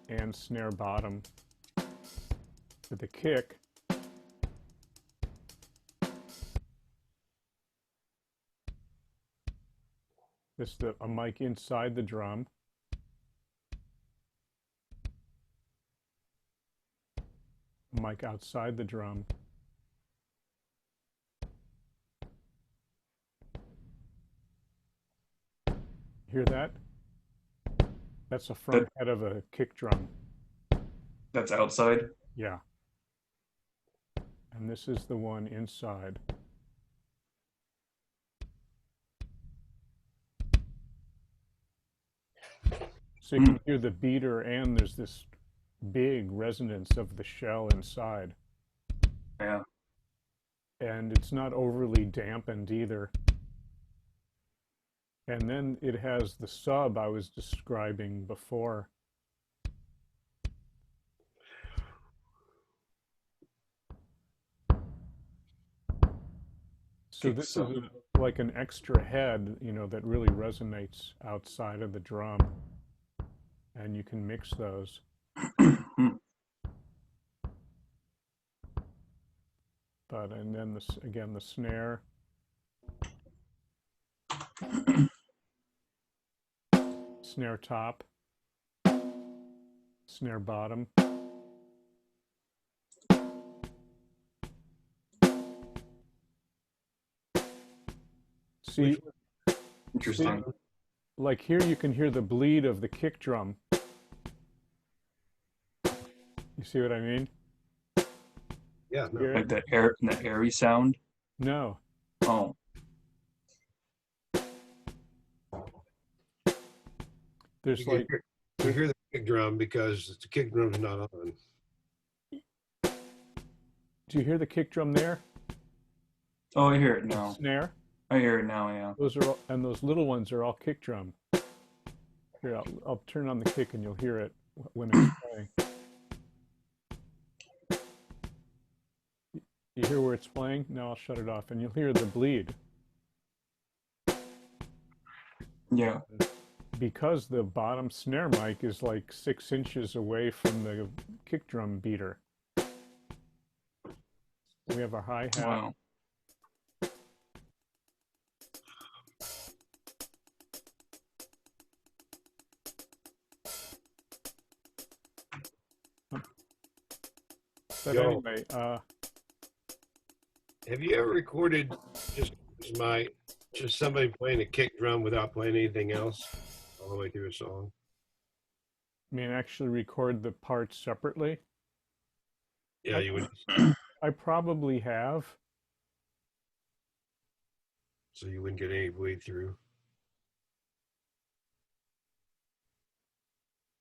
and snare bottom. For the kick, this is a mic inside the drum. A mic outside the drum. Hear that? That's the front head of a kick drum. That's outside. Yeah. And this is the one inside. So you can hear the beater, and there's this big resonance of the shell inside. Yeah. And it's not overly dampened either. And then it has the sub I was describing before. So this is like an extra head, that really resonates outside of the drum. And you can mix those. But, and then this, again, the snare. Snare top. Snare bottom. See, Interesting. like here you can hear the bleed of the kick drum. You see what I mean? Yeah. No. Like the airy sound. No. Oh. There's like We hear the kick drum because the kick drum's not on. Do you hear the kick drum there? Oh, I hear it The now. snare? I hear it now, yeah. Those are all, and those little ones are all kick drum. Here, I'll turn on the kick and you'll hear it when it's playing. You hear where it's playing? Now I'll shut it off and you'll hear the bleed. Yeah. Because the bottom snare mic is like 6 inches away from the kick drum beater. We have a hi-hat. Wow. But Yo. anyway, Have you ever recorded just somebody playing a kick drum without playing anything else all the way through a song? I mean, actually record the parts separately. Yeah, you would. I probably have. So you wouldn't get any bleed through.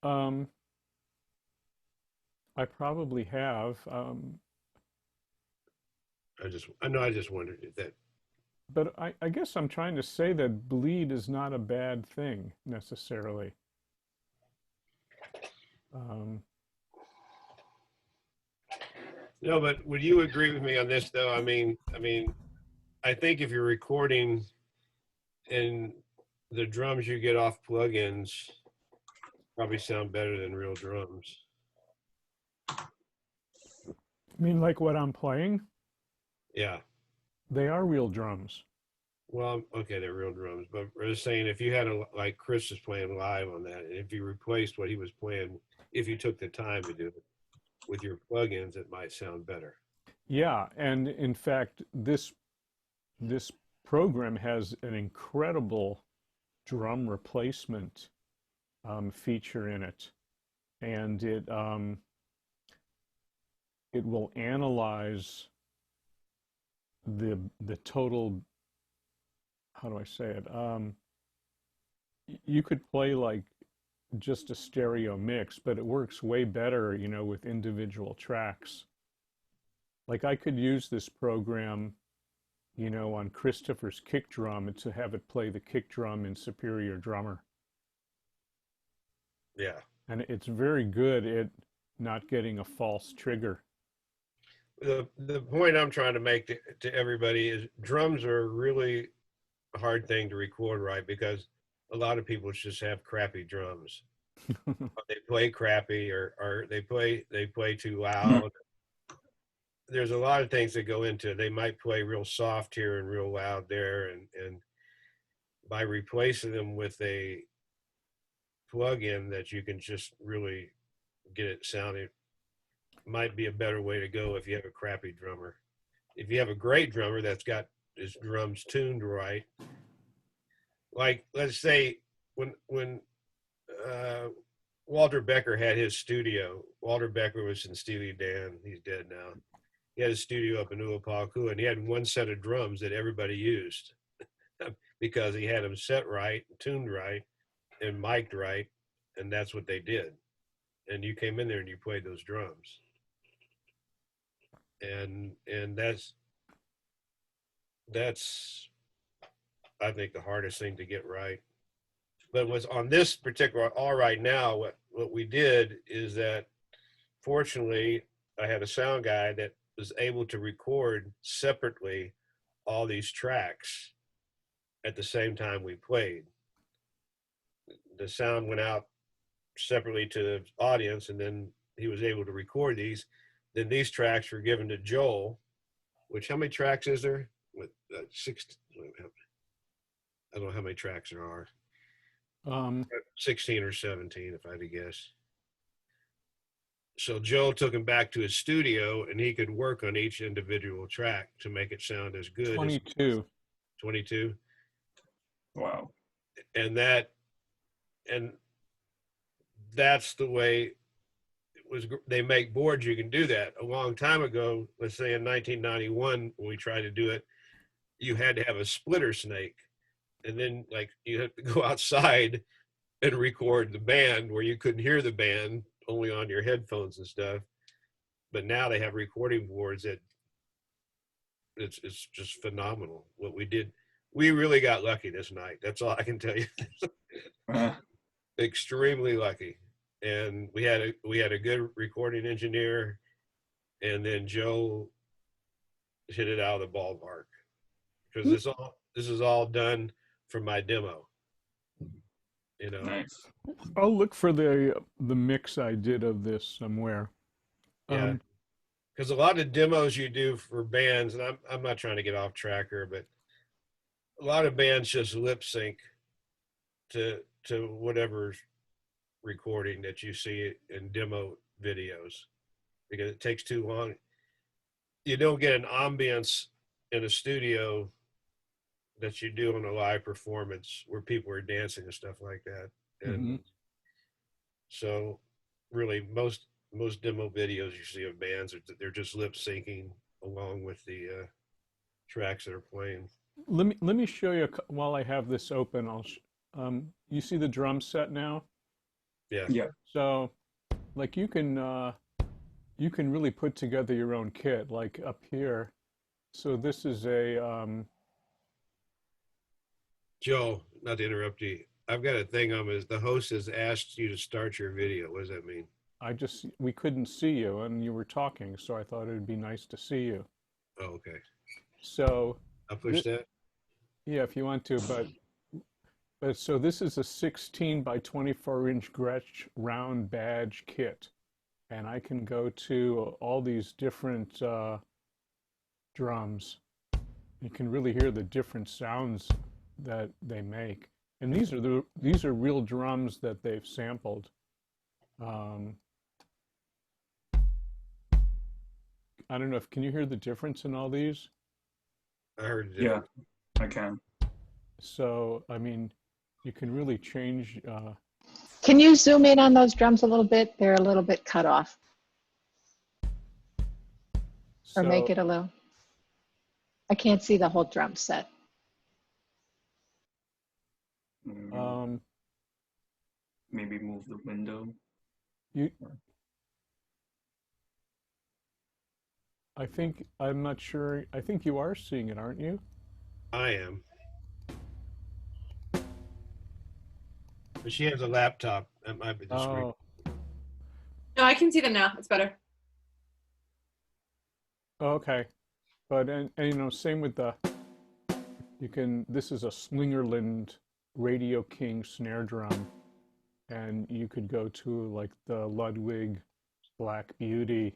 I probably have. I just wondered if that. But I guess I'm trying to say that bleed is not a bad thing necessarily. No, but would you agree with me on this though? I mean, I think if you're recording and the drums you get off plugins probably sound better than real drums. I mean, like what I'm playing, Yeah. they are real drums. Well, okay, they're real drums, but we're just saying if you had like Chris is playing live on that, and if you replaced what he was playing, if you took the time to do it with your plugins, it might sound better. Yeah, and in fact, this program has an incredible drum replacement feature in it, and it will analyze the total. How do I say it? You could play like just a stereo mix, but it works way better, you know, with individual tracks. Like I could use this program, you know, on Christopher's kick drum and to have it play the kick drum in Superior Drummer. Yeah. And it's very good at not getting a false trigger. The point I'm trying to make to everybody is drums are a really hard thing to record right because a lot of people just have crappy drums. They play crappy or they play too loud. There's a lot of things that go into it. They might play real soft here and real loud there, and by replacing them with a plug-in that you can just really get it sounding might be a better way to go if you have a crappy drummer. If you have a great drummer that's got his drums tuned right, like let's say when Walter Becker had his studio. Walter Becker was in Steely Dan. He's dead now. He had a studio up in Uapaucua, and he had one set of drums that everybody used because he had them set right, tuned right, and mic'd right, and that's what they did. And you came in there and you played those drums, and that's I think the hardest thing to get right. But what's on this particular all right now, what we did is that fortunately I had a sound guy that was able to record separately all these tracks at the same time we played. The sound went out separately to the audience, and then he was able to record these. Then these tracks were given to Joel, which how many tracks is there? With 6, I don't know how many tracks there are. 16 or 17, if I had to guess. So Joe took him back to his studio, and he could work on each individual track to make it sound as good 22. as 22. Wow. And that's the way it was. They make boards. You can do that. A long time ago, let's say in 1991, when we tried to do it, you had to have a splitter snake. And then like you have to go outside and record the band where you couldn't hear the band only on your headphones and stuff. But now they have recording boards that it's just phenomenal what we did. We really got lucky this night. That's all I can tell you. Uh, Extremely lucky. And we had a good recording engineer, and then Joe hit it out of the ballpark, because this is all done from my demo, you know. nice. I'll look for the mix I did of this somewhere. Yeah, because a lot of demos you do for bands, and I'm not trying to get off track here, but a lot of bands just lip sync to whatever recording that you see in demo videos, because it takes too long. You don't get an ambience in a studio that you do in a live performance where people are dancing and stuff like that. And so really most demo videos you see of bands are they're just lip syncing along with the tracks that are playing. Let me show you while I have this open. You see the drum set now? Yeah. Yeah. So, like you can really put together your own kit. Like up here, so this is a Joe, not to interrupt you, I've got a thing on is the host has asked you to start your video. What does that mean? we couldn't see you and you were talking, so I thought it would be nice to see you. Oh, okay. So, I'll push that. yeah, if you want to, but so this is a 16 by 24-inch Gretsch round badge kit, and I can go to all these different drums. You can really hear the different sounds that they make, and these are real drums that they've sampled. I don't know if can you hear the difference in all these? I heard it. Yeah, I can. So I mean, you can really change. Can you zoom in on those drums a little bit? They're a little bit cut off, or make So it a little. I can't see the whole drum set. Mm, maybe move the window. you, I think I'm not sure. I think you are seeing it, aren't you? I am. But she has a laptop. That might be the screen. Oh, No, I can see them now. It's better. okay. But and you know, same with the. This is a Slingerland Radio King snare drum, and you could go to like the Ludwig Black Beauty.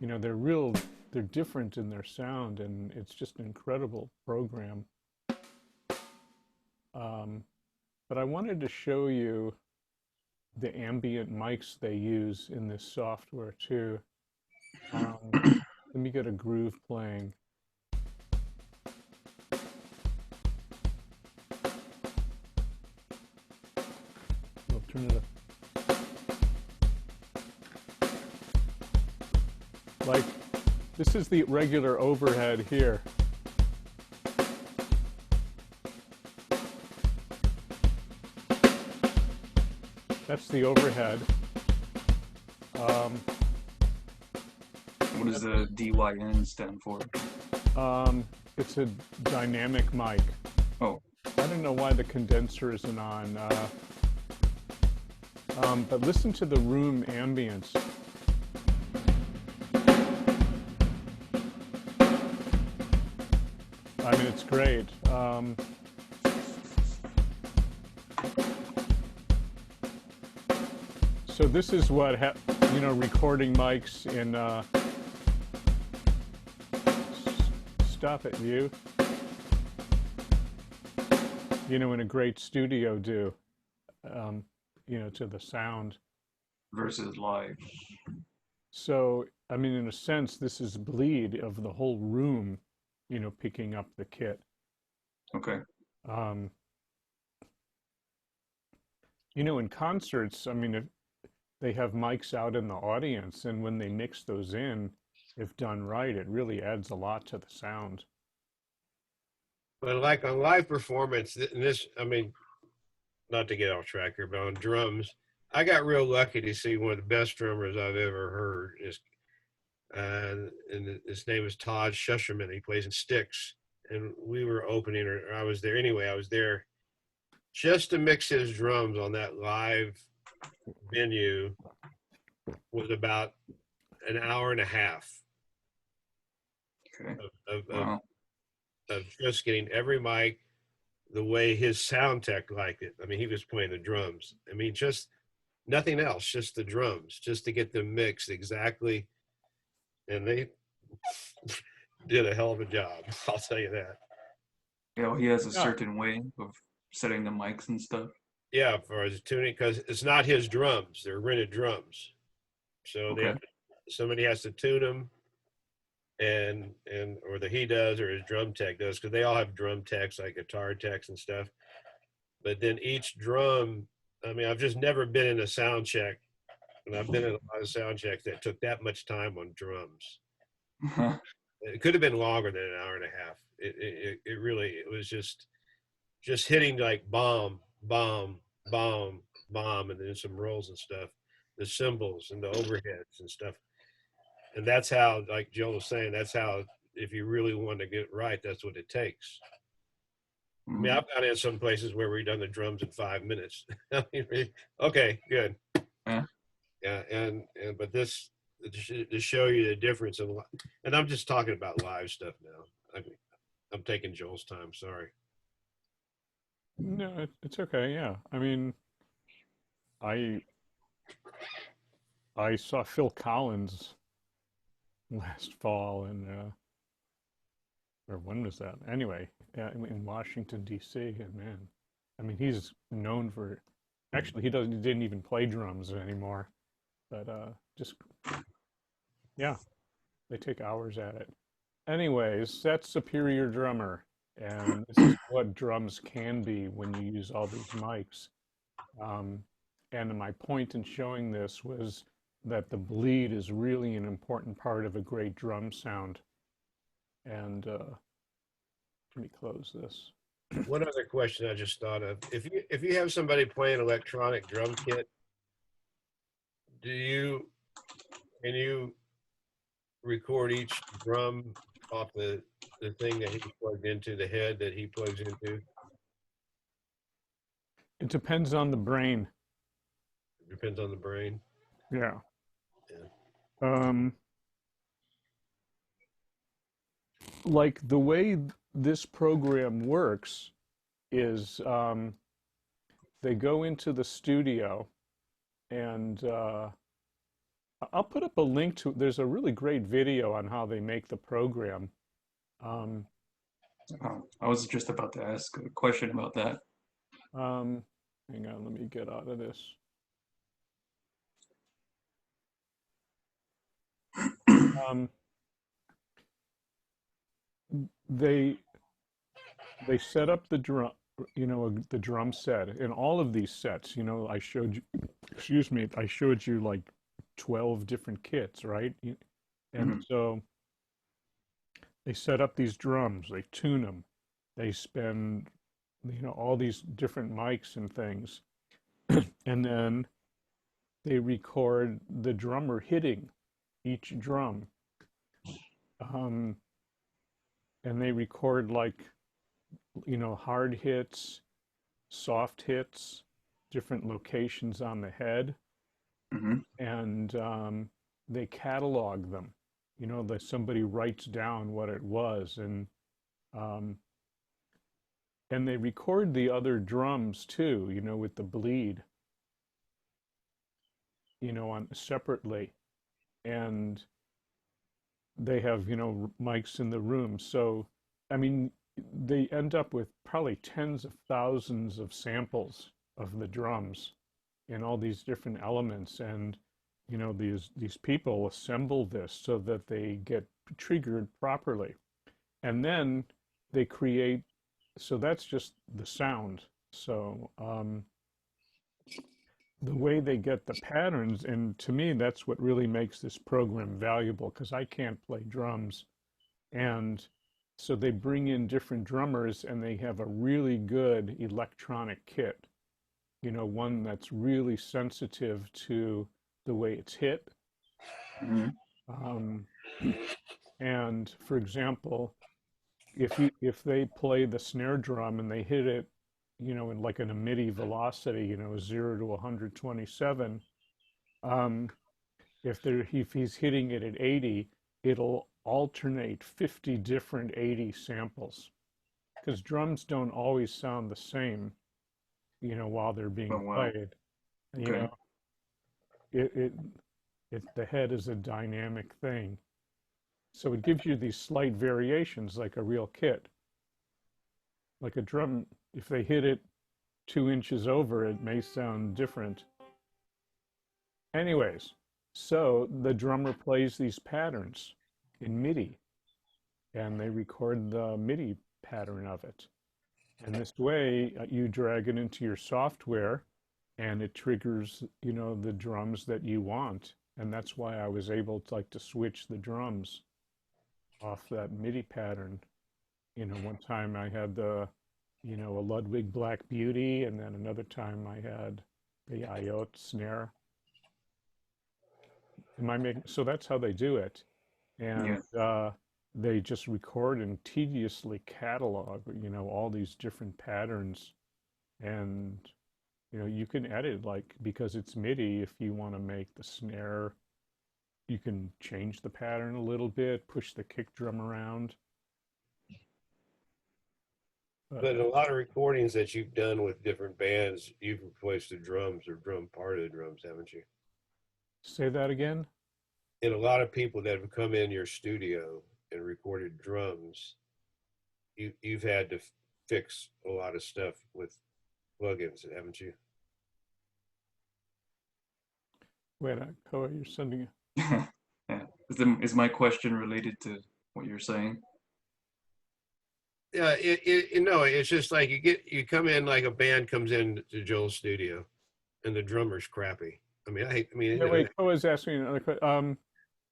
You know, they're different in their sound, and it's just an incredible program. But I wanted to show you the ambient mics they use in this software too. Let me get a groove playing. I'll turn it up. Like, this is the regular overhead here. That's the overhead. What does the DYN stand for? It's a dynamic mic. Oh, I don't know why the condenser isn't on. But listen to the room ambience. I mean, it's great. So this is what recording mics in. Stop it, you. You know, in a great studio do. To the sound. versus live. So, I mean, in a sense, this is bleed of the whole room, picking up the kit. Okay. In concerts, I mean, if they have mics out in the audience, and when they mix those in, if done right, it really adds a lot to the sound. But like on live performance, and this, I mean, not to get off track here, but on drums, I got real lucky to see one of the best drummers I've ever heard. And his name is Todd Shusherman. He plays in Styx, and we were opening, or I was there anyway. I was there just to mix his drums on that live venue. Was about an hour and a half Okay. of, of, Wow. of just getting every mic the way his sound tech liked it. I mean, he was playing the drums. I mean, just nothing else, just the drums, just to get them mixed exactly. And they did a hell of a job. I'll tell you that. Yeah, well, he has a Yeah. certain way of setting the mics and stuff. Yeah, as far as tuning, because it's not his drums; they're rented drums. So they Okay. have somebody has to tune them, and or he does or his drum tech does, because they all have drum techs like guitar techs and stuff. But then each drum, I mean, I've just never been in a sound check, and I've been in a lot of sound checks that took that much time on drums. It could have been longer than an hour and a half. It really, it was just hitting like bomb, bomb, bomb, bomb, and then some rolls and stuff, the cymbals and the overheads and stuff. And that's how, like Joe was saying, that's how, if you really want to get it right, that's what it takes. I mean, Mhm. I've gone in some places where we've done the drums in 5 minutes. Okay, good. Yeah. Yeah, and but this to show you the difference in, and I'm just talking about live stuff now. I'm taking Joel's time. Sorry. No, it's okay. Yeah. I mean, I I saw Phil Collins last fall or when was that? Anyway, in Washington D.C. And man, I mean, he's known for actually he didn't even play drums anymore, but just yeah, they take hours at it. Anyways, that's Superior Drummer, and this is what drums can be when you use all these mics. Um, and my point in showing this was that the bleed is really an important part of a great drum sound. And let me close this. One other question I just thought of: if you have somebody playing electronic drum kit, do you can you record each drum off the thing that he plugged into, the head that he plugs into? It depends on the brain. It depends on the brain. Yeah. Yeah. Um, like the way this program works is they go into the studio and I'll put up a link to, there's a really great video on how they make the program. Um, I was just about to ask a question about that. um, hang on, let me get out of this. Um, they set up the drum, the drum set in all of these sets. I showed you, excuse me, I showed you like 12 different kits, right? And Mhm. so they set up these drums, they tune them, they spend, all these different mics and things, and then they record the drummer hitting each drum. Um, and they record like, hard hits, soft hits, different locations on the head, Mhm. and they catalog them. That somebody writes down what it was, um, and they record the other drums too. With the bleed, on separately, and they have mics in the room. So, I mean, they end up with probably tens of thousands of samples of the drums and all these different elements, and these people assemble this so that they get triggered properly, and then they create, so that's just the sound. So the way they get the patterns, and to me that's what really makes this program valuable, because I can't play drums, and so they bring in different drummers and they have a really good electronic kit. one that's really sensitive to the way it's hit. Mhm. Um, and for example, if they play the snare drum and they hit it, in like in a MIDI velocity, 0 to 127, um, if he's hitting it at 80, it'll alternate 50 different 80 samples because drums don't always sound the same, while they're Oh being wow. played. You Okay. know, it, it, the head is a dynamic thing. So it gives you these slight variations like a real kit. Like a drum, if they hit it 2 inches over, it may sound different. Anyways, so the drummer plays these patterns in MIDI and they record the MIDI pattern of it. And this way, you drag it into your software and it triggers, the drums that you want. And that's why I was able to switch the drums off that MIDI pattern. One time I had a Ludwig Black Beauty, and then another time I had the IOT snare. So that's how they do it. And Yeah. they just record and tediously catalog, all these different patterns. And, you can edit, because it's MIDI, if you want to make the snare, you can change the pattern a little bit, push the kick drum around. But in a lot of recordings that you've done with different bands, you've replaced the drums or drum part of the drums, haven't you? Say that again? And a lot of people that have come in your studio and recorded drums, you've had to fix a lot of stuff with plugins, haven't you? Wait, Koa, you're sending it. Yeah. Is my question related to what you're saying? Yeah, it's just like you come in like a band comes in to Joel's studio, and the drummer's crappy. I mean, Wait, Koa's asking another question.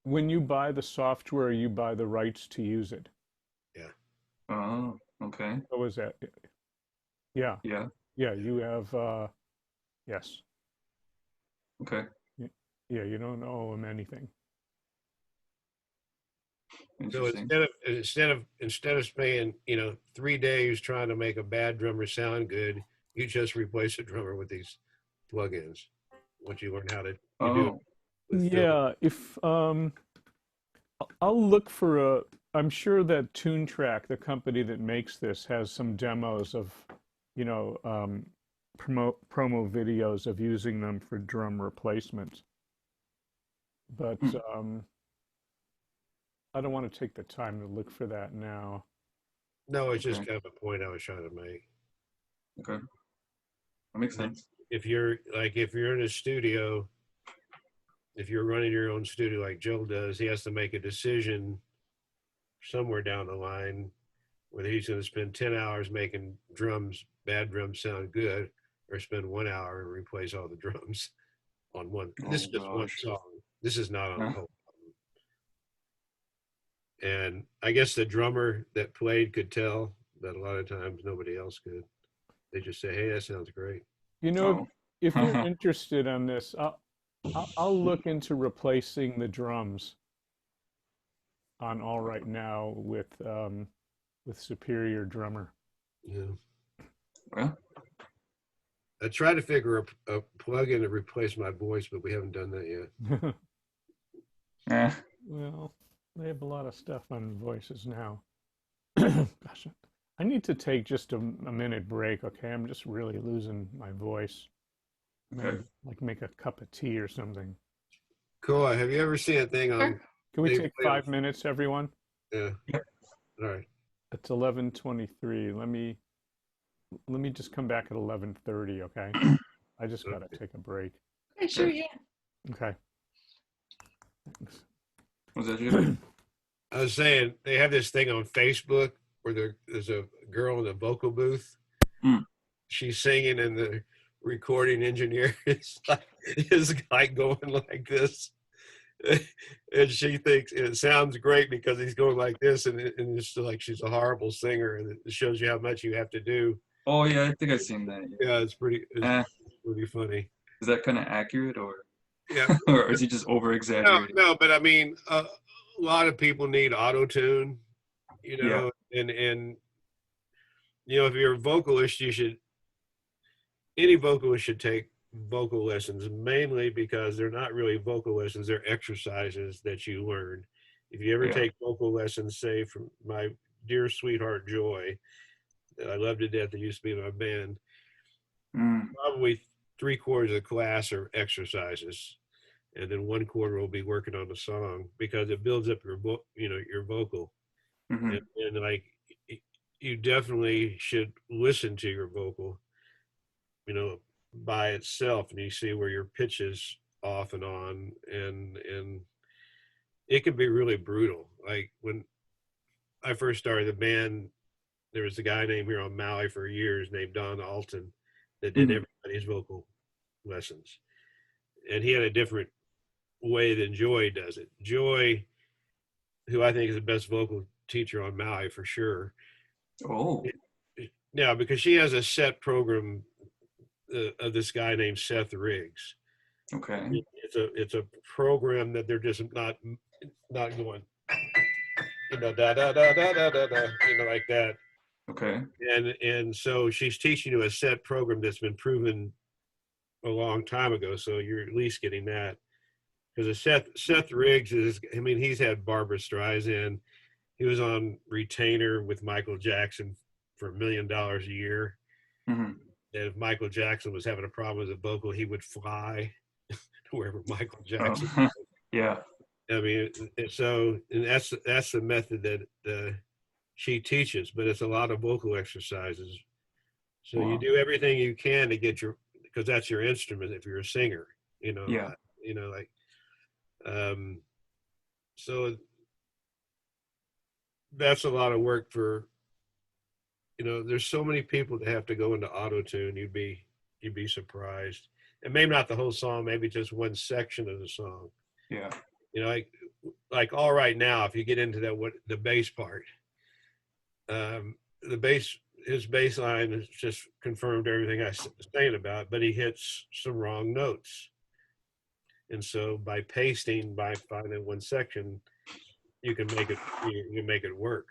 When you buy the software, you buy the rights to use it. yeah. Oh, okay. Koa's that? Yeah, Yeah. yeah, you have, yes. Okay. Yeah, you don't owe him anything. So Interesting. instead of spending 3 days trying to make a bad drummer sound good, you just replace the drummer with these plugins. Once you learn how to you do it Oh, with Yeah, if I'll look for I'm sure that TuneTrack, the company that makes this, has some demos of, promo videos of using them for drum replacement. But hmm. I don't want to take the time to look for that now. no, it's just Okay. kind of a point I was trying to make. Okay. That makes Like, sense. if you're in a studio, if you're running your own studio like Joe does, he has to make a decision somewhere down the line whether he's going to spend 10 hours making bad drums sound good, or spend 1 hour and replace all the drums on one. This Oh is just one gosh. song. This is not on the Huh? whole album. And I guess the drummer that played could tell, but a lot of times nobody else could. They just say, "Hey, that sounds great." Oh. If you're interested in this, I'll look into replacing the drums on All Right Now with Superior Drummer. Yeah. Well, I tried to figure a plug-in to replace my voice, but we haven't done that yet. eh. Well, they have a lot of stuff on voices now. Gosh, I need to take just a minute break, okay? I'm just really losing my voice. Okay. Like make a cup of tea or something. Cool. Have you ever seen a thing on? Can we they take play on- 5 minutes, everyone? Yeah. Yep. All right. It's 11:23. Let me just come back at 11:30, okay? I just got to Okay. take a break. Okay, sure, yeah. Okay. Thanks. Was that you? I was saying they have this thing on Facebook where there's a girl in the vocal booth. Mm. She's singing, and the recording engineer is like going like this, and she thinks it sounds great because he's going like this, and it's like she's a horrible singer, and it shows you how much you have to do. Oh yeah, I think I've seen that. Yeah, it's pretty. Eh. would be funny. Is that kind of accurate, or Yeah. or is he just over No, exaggerating? no, but I mean, a lot of people need auto tune, you Yeah. know, and you know, if you're a vocalist, any vocalist should take vocal lessons, mainly because they're not really vocal lessons, they're exercises that you learn. If you ever Yeah. take vocal lessons, say from my dear sweetheart Joy, that I love to death, that used to be in my band, Mm, probably 3/4 of the class are exercises, and then 1/4 will be working on the song, because it builds up your your vocal. hmm And like you definitely should listen to your vocal, you know, by itself, and you see where your pitch is off and on, and it can be really brutal. Like when I first started the band, there was a guy named here on Maui for years named Don Alton that did hmm everybody's vocal lessons, and he had a different way than Joy does it. Joy, who I think is the best vocal teacher on Maui for sure. Oh, Now, because she has a set program of this guy named Seth Riggs. okay. It's a program that they're just not going, da da da da da da da, like that. Okay. And so she's teaching you a set program that's been proven a long time ago. So you're at least getting that. Because Seth Riggs is, I mean, he's had Barbara Streisand. He was on retainer with Michael Jackson for $1 million a year. hmm And if Michael Jackson was having a problem with a vocal, he would fly to wherever Michael Jackson. Oh, yeah. I mean, and that's the method that she teaches, but it's a lot of vocal exercises. So you Wow. do everything you can to get because that's your instrument if you're a singer, Yeah. like, um, so that's a lot of work for, there's so many people that have to go into auto tune. You'd be surprised. And maybe not the whole song, maybe just one section of the song. Yeah. Like All Right Now, if you get into the bass part, his bass line has just confirmed everything I was saying about, but he hits some wrong notes. And so by finding one section, you can make it work.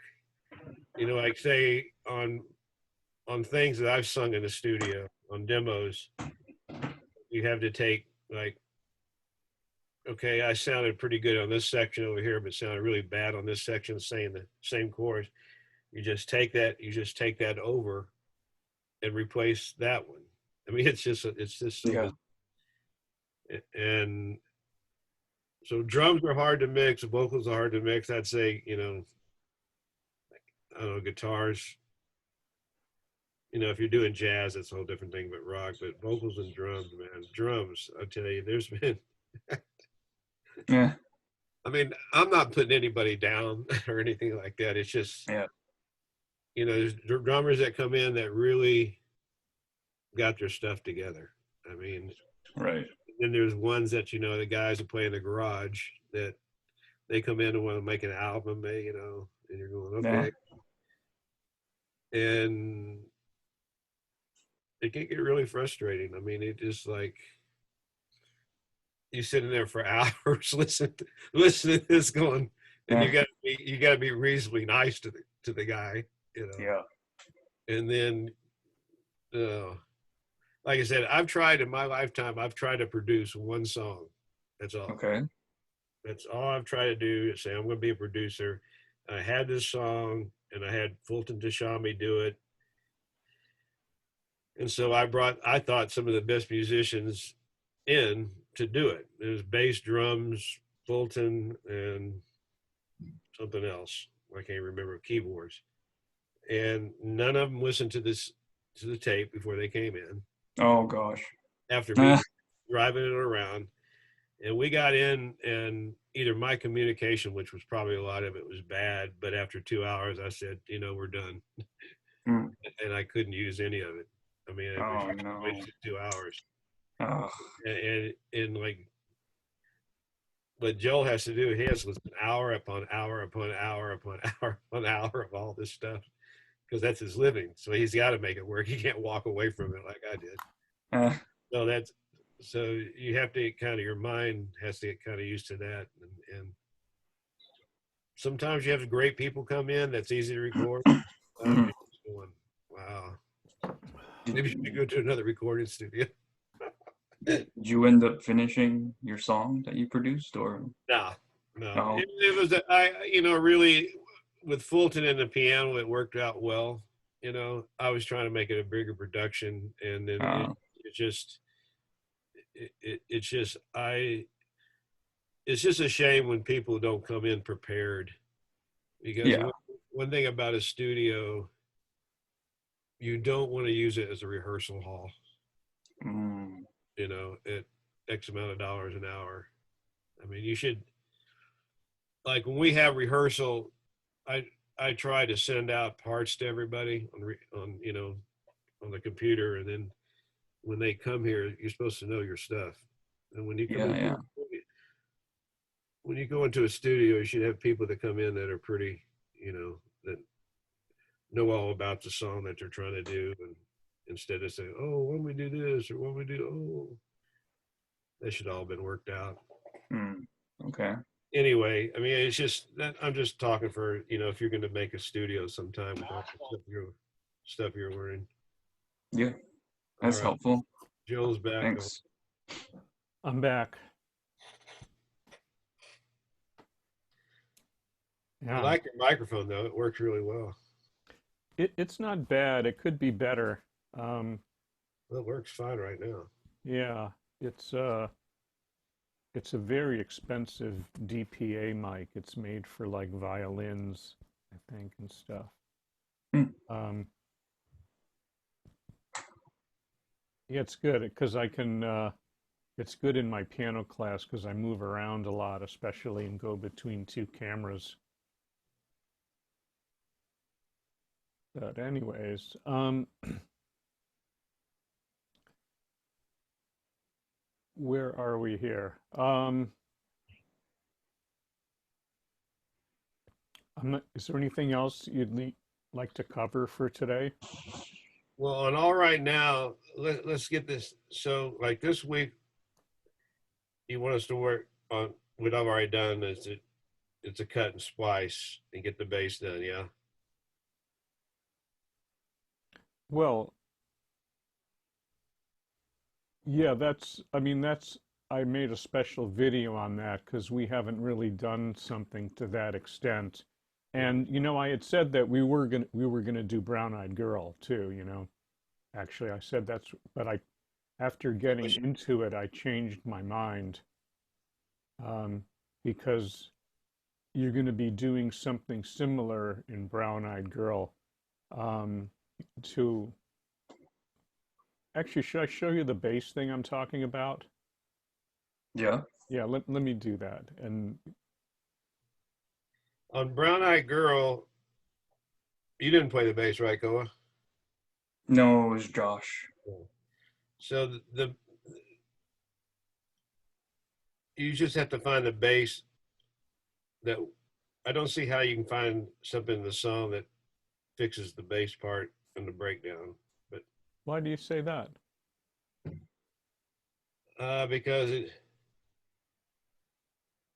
Like say on things that I've sung in the studio, on demos, you have to take, like, okay, I sounded pretty good on this section over here, but sounded really bad on this section, saying the same chorus. You just take that over and replace that one. I mean, it's just Yeah. so, and so drums are hard to mix, vocals are hard to mix. I'd say, I don't know, guitars, if you're doing jazz, that's a whole different thing, but rock, but vocals and drums, man, drums, I tell you, there's been, Yeah. I mean, I'm not putting anybody down or anything like that. It's just, Yeah. there's drummers that come in that really got their stuff together. I mean, Right. then there's ones that, the guys that play in the garage that they come in and want to make an album, and you're going, okay. And it can get really frustrating. I mean, it just like, you sitting there for hours listening to this going, and Yeah. you gotta be reasonably nice to the guy, Yeah. and then, like I said, in my lifetime, I've tried to produce one song. That's all. Okay. That's all I've tried to do, is say, I'm going to be a producer. I had this song, and I had Fulton Tashami do it. And so I thought some of the best musicians in to do it. It was bass, drums, Fulton, and something else. I can't remember, keyboards. And none of them listened to the tape before they came in. Oh gosh. After me driving it around, and we got in, and either my communication, which was probably a lot of it, was bad, but after 2 hours I said, we're done. Mm. And I couldn't use any of it. I mean, it Oh was no. wasted 2 hours. Oh. And like what Joel has to do, he has to listen hour upon hour upon hour upon hour upon hour of all this stuff, because that's his living. So he's got to make it work. He can't walk away from it like I did. So that's so you have to get kind of your mind has to get kind of used to that, and sometimes you have great people come in. That's easy to record. Sometimes Mm. you're just going, wow, Did, maybe you should go to another recording studio. did you end up finishing your song that you produced, or? No, no. Oh, It was really with Fulton and the piano, it worked out well. I was trying to make it a bigger production, and then uh, it just it's just I it's just a shame when people don't come in prepared because yeah. one thing about a studio, you don't want to use it as a rehearsal hall. Mm, At X amount of dollars an hour. I mean, you should like when we have rehearsal, I I try to send out parts to everybody on the computer, and then when they come here, you're supposed to know your stuff. And yeah, yeah. when you go into a studio, you should have people that come in that are pretty, that know all about the song that they're trying to do, and instead of saying, "Oh, when we do this or when we do," that should all been worked out. Mm, okay. Anyway, I mean, it's just that I'm just talking for if you're going to make a studio sometime with all the stuff you're learning. Yeah, All that's right, helpful. Joel's back on. Thanks. I'm back. I Yeah, like your microphone though; it works really well. it's not bad. It could be better. Um, Well, it works fine right now. yeah, it's uh, it's a very expensive DPA mic. It's made for like violins, I think, and stuff. Hmm. Um, yeah, it's good because I can. It's good in my piano class because I move around a lot, especially and go between two cameras. But anyways, where are we here? Is there anything else like to cover for today? Well, on all right now, let's get this. So, like this week, you want us to work on what I've already done. It's a cut and splice and get the bass done. Yeah. Well, yeah, I made a special video on that because we haven't really done something to that extent. And I had said that we were gonna do Brown Eyed Girl too. Actually, I said but after getting into it, I changed my mind um, because you're going to be doing something similar in Brown Eyed Girl. Um, to Actually, should I show you the bass thing I'm talking about? Yeah. Yeah, let me do that. And On Brown Eyed Girl, you didn't play the bass, right, Koa? No, it was Josh. So you just have to find the bass that I don't see how you can find something in the song that fixes the bass part and the breakdown, but why do you say that?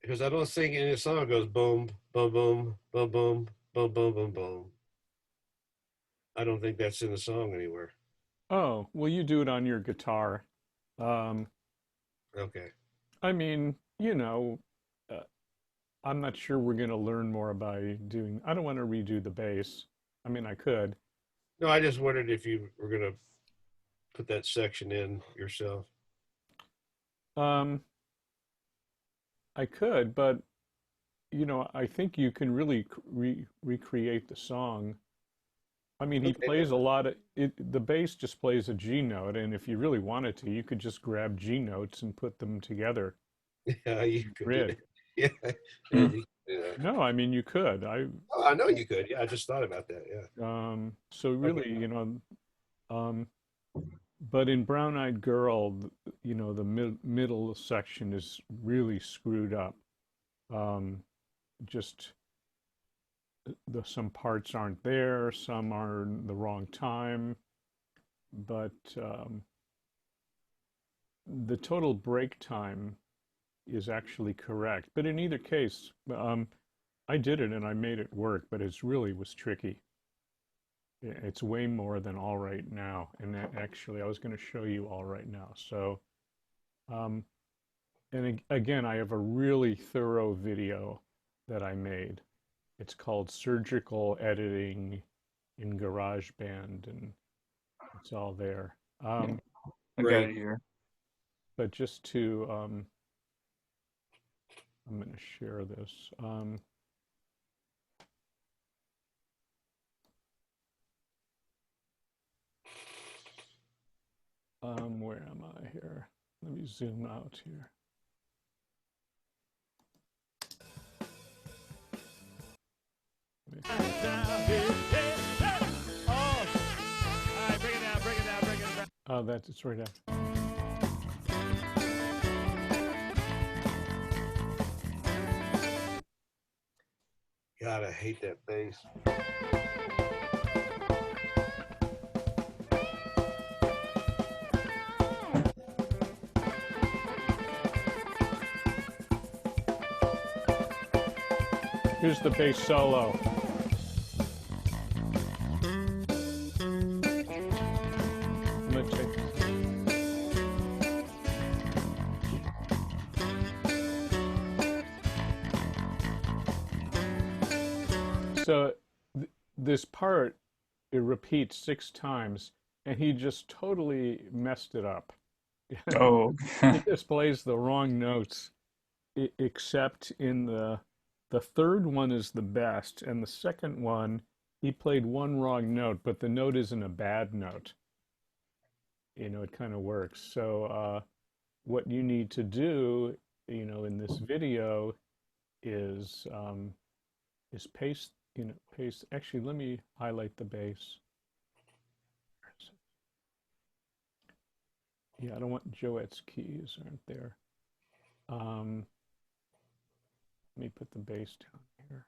because I don't think in the song it goes boom, boom, boom, boom, boom, boom, boom, boom, boom. I don't think that's in the song anywhere. Oh, well, you do it on your guitar. Um, Okay. I mean, uh, I'm not sure we're going to learn more by doing. I don't want to redo the bass. I mean, I could. No, I just wondered if you were gonna put that section in yourself. Um, I could, but I think you can really recreate the song. I mean, he Okay. plays a lot of it. The bass just plays a G note, and if you really wanted to, you could just grab G notes and put them together Yeah, you in a could do grid. that. Yeah. Yeah, Hmm. you could do that. No, I mean you could. Oh, I know you could. Yeah, I just thought about that. Yeah. So Okay. really, um, but in Brown Eyed Girl, the middle section is really screwed up. Um, just some parts aren't there, some are in the wrong time, but the total break time is actually correct. But in either case, I did it and I made it work, but it really was tricky. It's way more than all right now. And actually, I was going to show you all right now. So, um, and again, I have a really thorough video that I made. It's called Surgical Editing in GarageBand, and it's all there. Yeah, I got Great. it here. But just to, I'm going to share this. Where am I here? Let me zoom out here. Oh, all right, bring it down, bring it down, bring it down. Oh, that's it's right after. God, I hate that bass. Here's the bass solo. I'm gonna take. So this part, it repeats 6 times, and he just totally messed it up. Oh, He just plays the wrong notes, except in the third one is the best, and the second one he played one wrong note, but the note isn't a bad note. You know, it kind of works. So what you need to do, you know, in this video is paste, you know, paste. Actually, let me highlight the bass. Yeah, I don't want Joette's keys aren't there. Let me put the bass down here.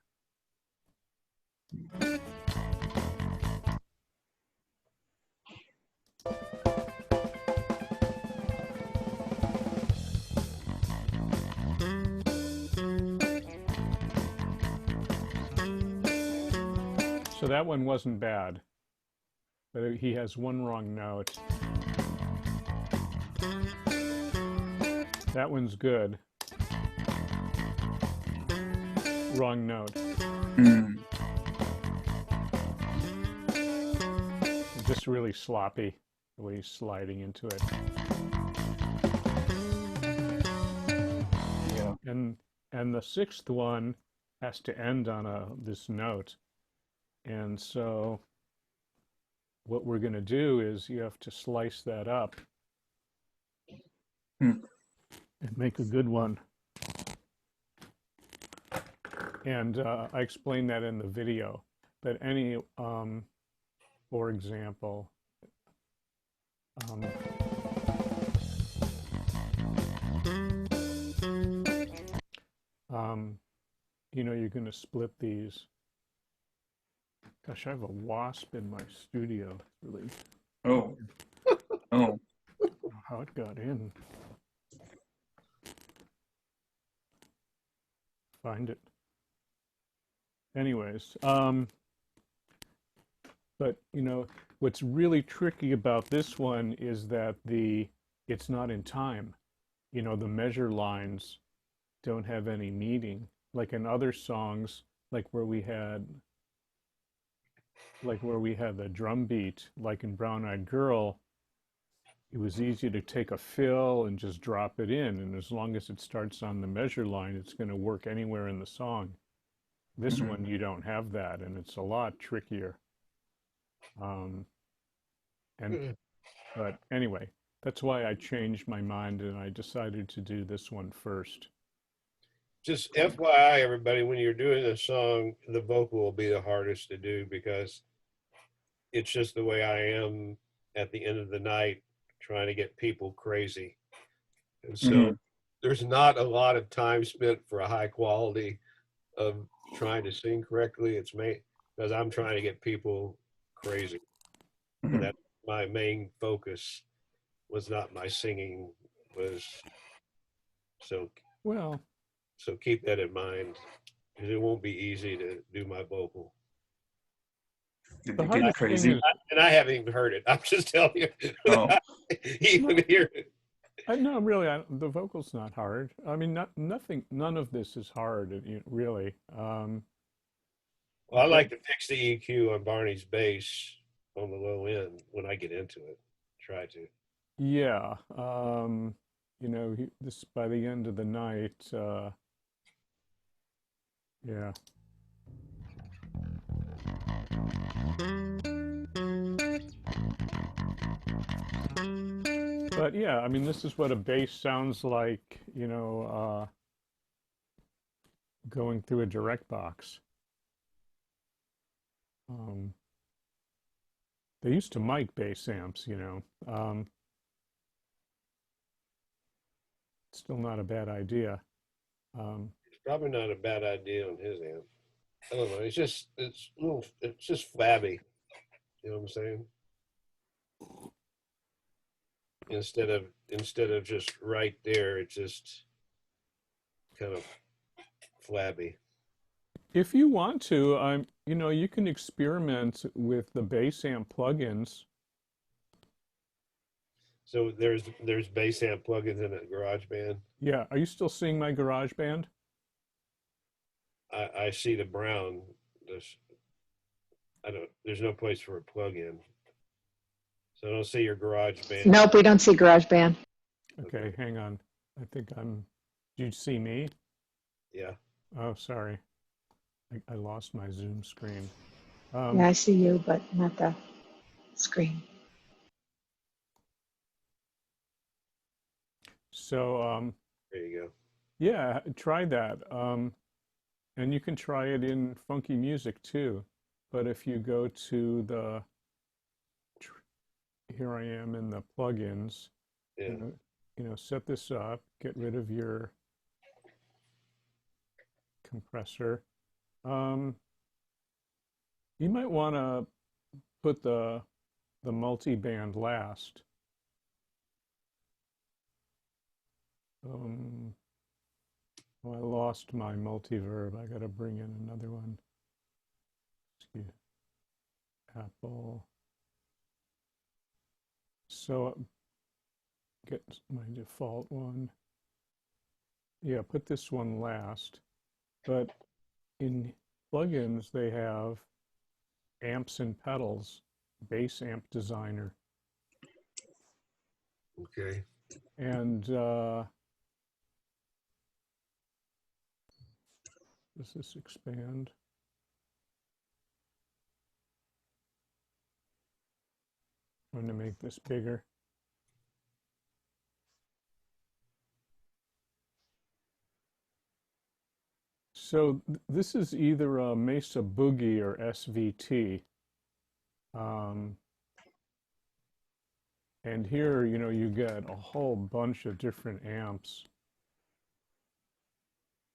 So that one wasn't bad, but he has one wrong note. That one's good. Wrong note. hmm. Just really sloppy the way he's sliding into it. Yeah. And the sixth one has to end on this note. And so what we're going to do is you have to slice that up Hmm. and make a good one. And I explained that in the video. But any, for example, you know, you're going to split these. Gosh, I have a wasp in my studio. It's really Oh. Oh. how it got in. Find it. Anyways, but you know, what's really tricky about this one is that it's not in time. You know, the measure lines don't have any meaning. Like in other songs, like where we had the drum beat, like in Brown Eyed Girl, it was easy to take a fill and just drop it in. And as long as it starts on the measure line, it's going to work anywhere in the song. This Mhm. one, you don't have that, and it's a lot trickier. But anyway, that's why I changed my mind and I decided to do this one first. Just FYI, everybody, when you're doing a song, the vocal will be the hardest to do because it's just the way I am at the end of the night trying to get people crazy. And so Mhm. there's not a lot of time spent for a high quality of trying to sing correctly. It's because I'm trying to get people crazy. And Mhm. that's my main focus was not my singing was so Well, so keep that in mind because it won't be easy to do my vocal. Did the it get hardest thing crazy? is, And I haven't even heard it. I'm just telling you. Oh, Even hear it. no, really, the vocal's not hard. I mean, nothing, none of this is hard, really. Well, I But like to fix the EQ on Barney's bass on the low end when I get into it. Try to. yeah, this by the end of the night, yeah. But yeah, I mean, this is what a bass sounds like, going through a direct box. Um, they used to mic bass amps, still not a bad idea. Um, It's probably not a bad idea on his end. I don't know. It's just flabby. You know what I'm saying? Instead of just right there, it's just kind of flabby. if you want to, you can experiment with the bass amp plugins. So there's bass amp plugins in a garage band. Yeah, are you still seeing my garage band? I see the brown. This I don't. There's no place for a plug-in, so I don't see your garage band. Nope, we don't see GarageBand. Okay, hang on. I think did you see me? Yeah. Oh, sorry. I lost my Zoom screen. Yeah, I see you, but not the screen. So, There you go. yeah, try that. And you can try it in funky music too. But if you go to here I am in the plugins, Yeah. set this up, get rid of your compressor. You might want to put the multi-band last. Well, I lost my multiverb. I got to bring in another one. Excuse Apple. So get my default one. Yeah, put this one last. But in plugins, they have amps and pedals, bass amp designer. Okay. And does this expand? I'm going to make this bigger. So this is either a Mesa Boogie or SVT. And here, you get a whole bunch of different amps.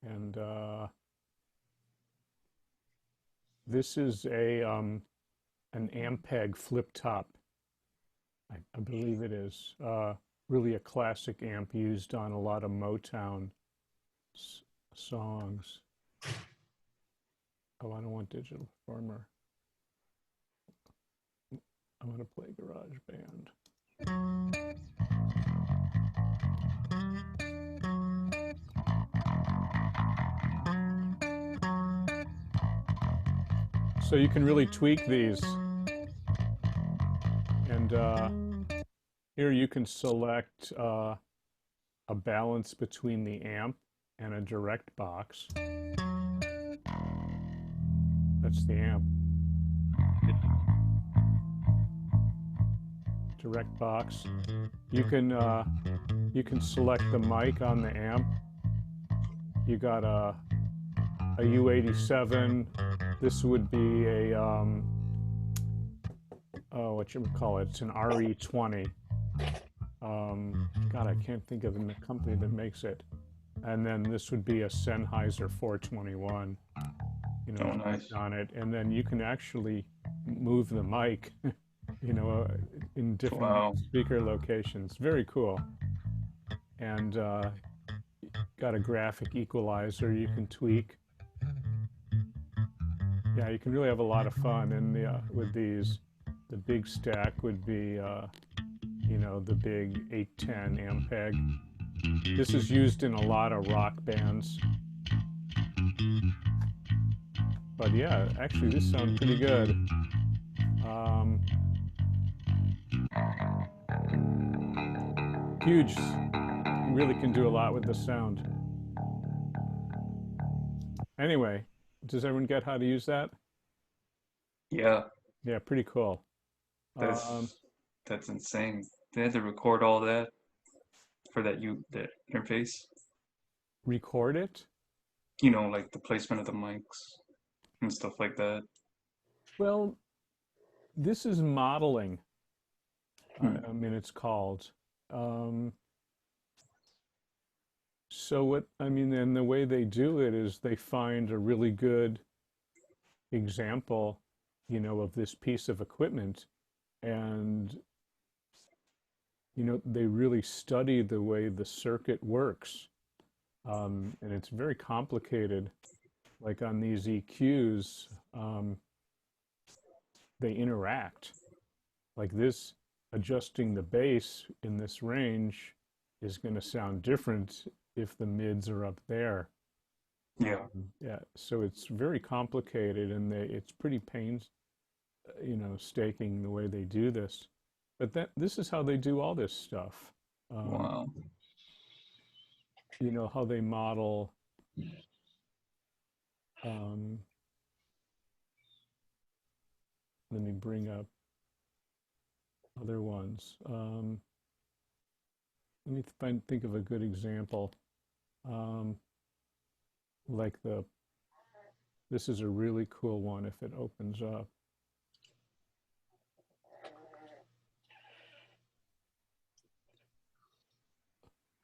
And this is an Ampeg flip top. I believe it is. Really a classic amp used on a lot of Motown songs. Oh, I don't want Digital Performer. I'm going to play Garage Band. So you can really tweak these. And here you can select a balance between the amp and a direct box. That's the amp. Direct box. You can select the mic on the amp. You got a U87. This would be a what you would call it? It's an RE20. God, I can't think of the company that makes it. And then this would be a Sennheiser 421. oh, nice. On it, and then you can actually move the mic, in different Wow. speaker locations. Very cool. and got a graphic equalizer you can tweak. Yeah, you can really have a lot of fun. And with these, the big stack would be, you know, the big 810 Ampeg. This is used in a lot of rock bands. But yeah, actually, this sounds pretty good. Um, huge. You really can do a lot with the sound. Anyway, does everyone get how to use that? Yeah, Yeah, pretty cool. Um, that's that's insane. They had to record all that for that interface. record it? You know, like the placement of the mics and stuff like that. Well, this is modeling. Hmm. I mean, it's called. Um, so what, I mean, and the way they do it is they find a really good example, you know, of this piece of equipment, and, you know, they really study the way the circuit works. And it's very complicated. Like on these EQs, they interact. Like this, adjusting the bass in this range is going to sound different if the mids are up there. Yeah. Yeah, so it's very complicated, and it's pretty you know, staking the way they do this. But this is how they do all this stuff. Um, Wow. you know, how they model. Um, let me bring up other ones. Let me think of a good example. Um, like this is a really cool one if it opens up.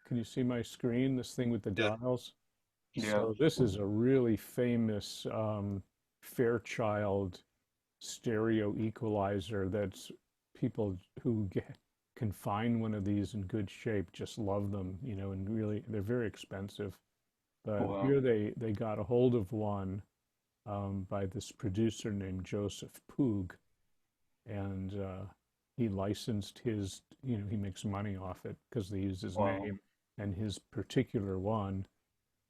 Can you see my screen, this thing with the Yeah. dials? Yeah. So this is a really famous Fairchild stereo equalizer that's people who can find one of these in good shape just love them, you know, and really they're very expensive. But Wow. here they got a hold of one by this producer named Joseph Poog, and he licensed his, you know, he makes money off it because they use his Wow. name and his particular one.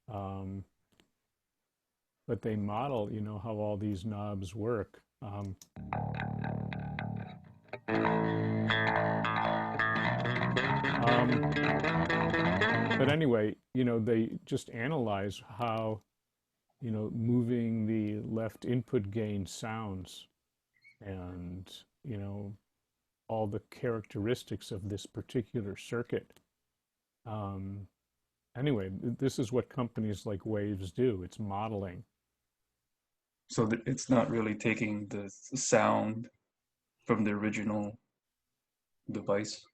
Um, but they model, you know, how all these knobs work. Um, but anyway, you know, they just analyze how, you know, moving the left input gain sounds, and, you know, all the characteristics of this particular circuit. Um, anyway, this is what companies like Waves do. It's modeling. So it's not really taking the sound from the original device.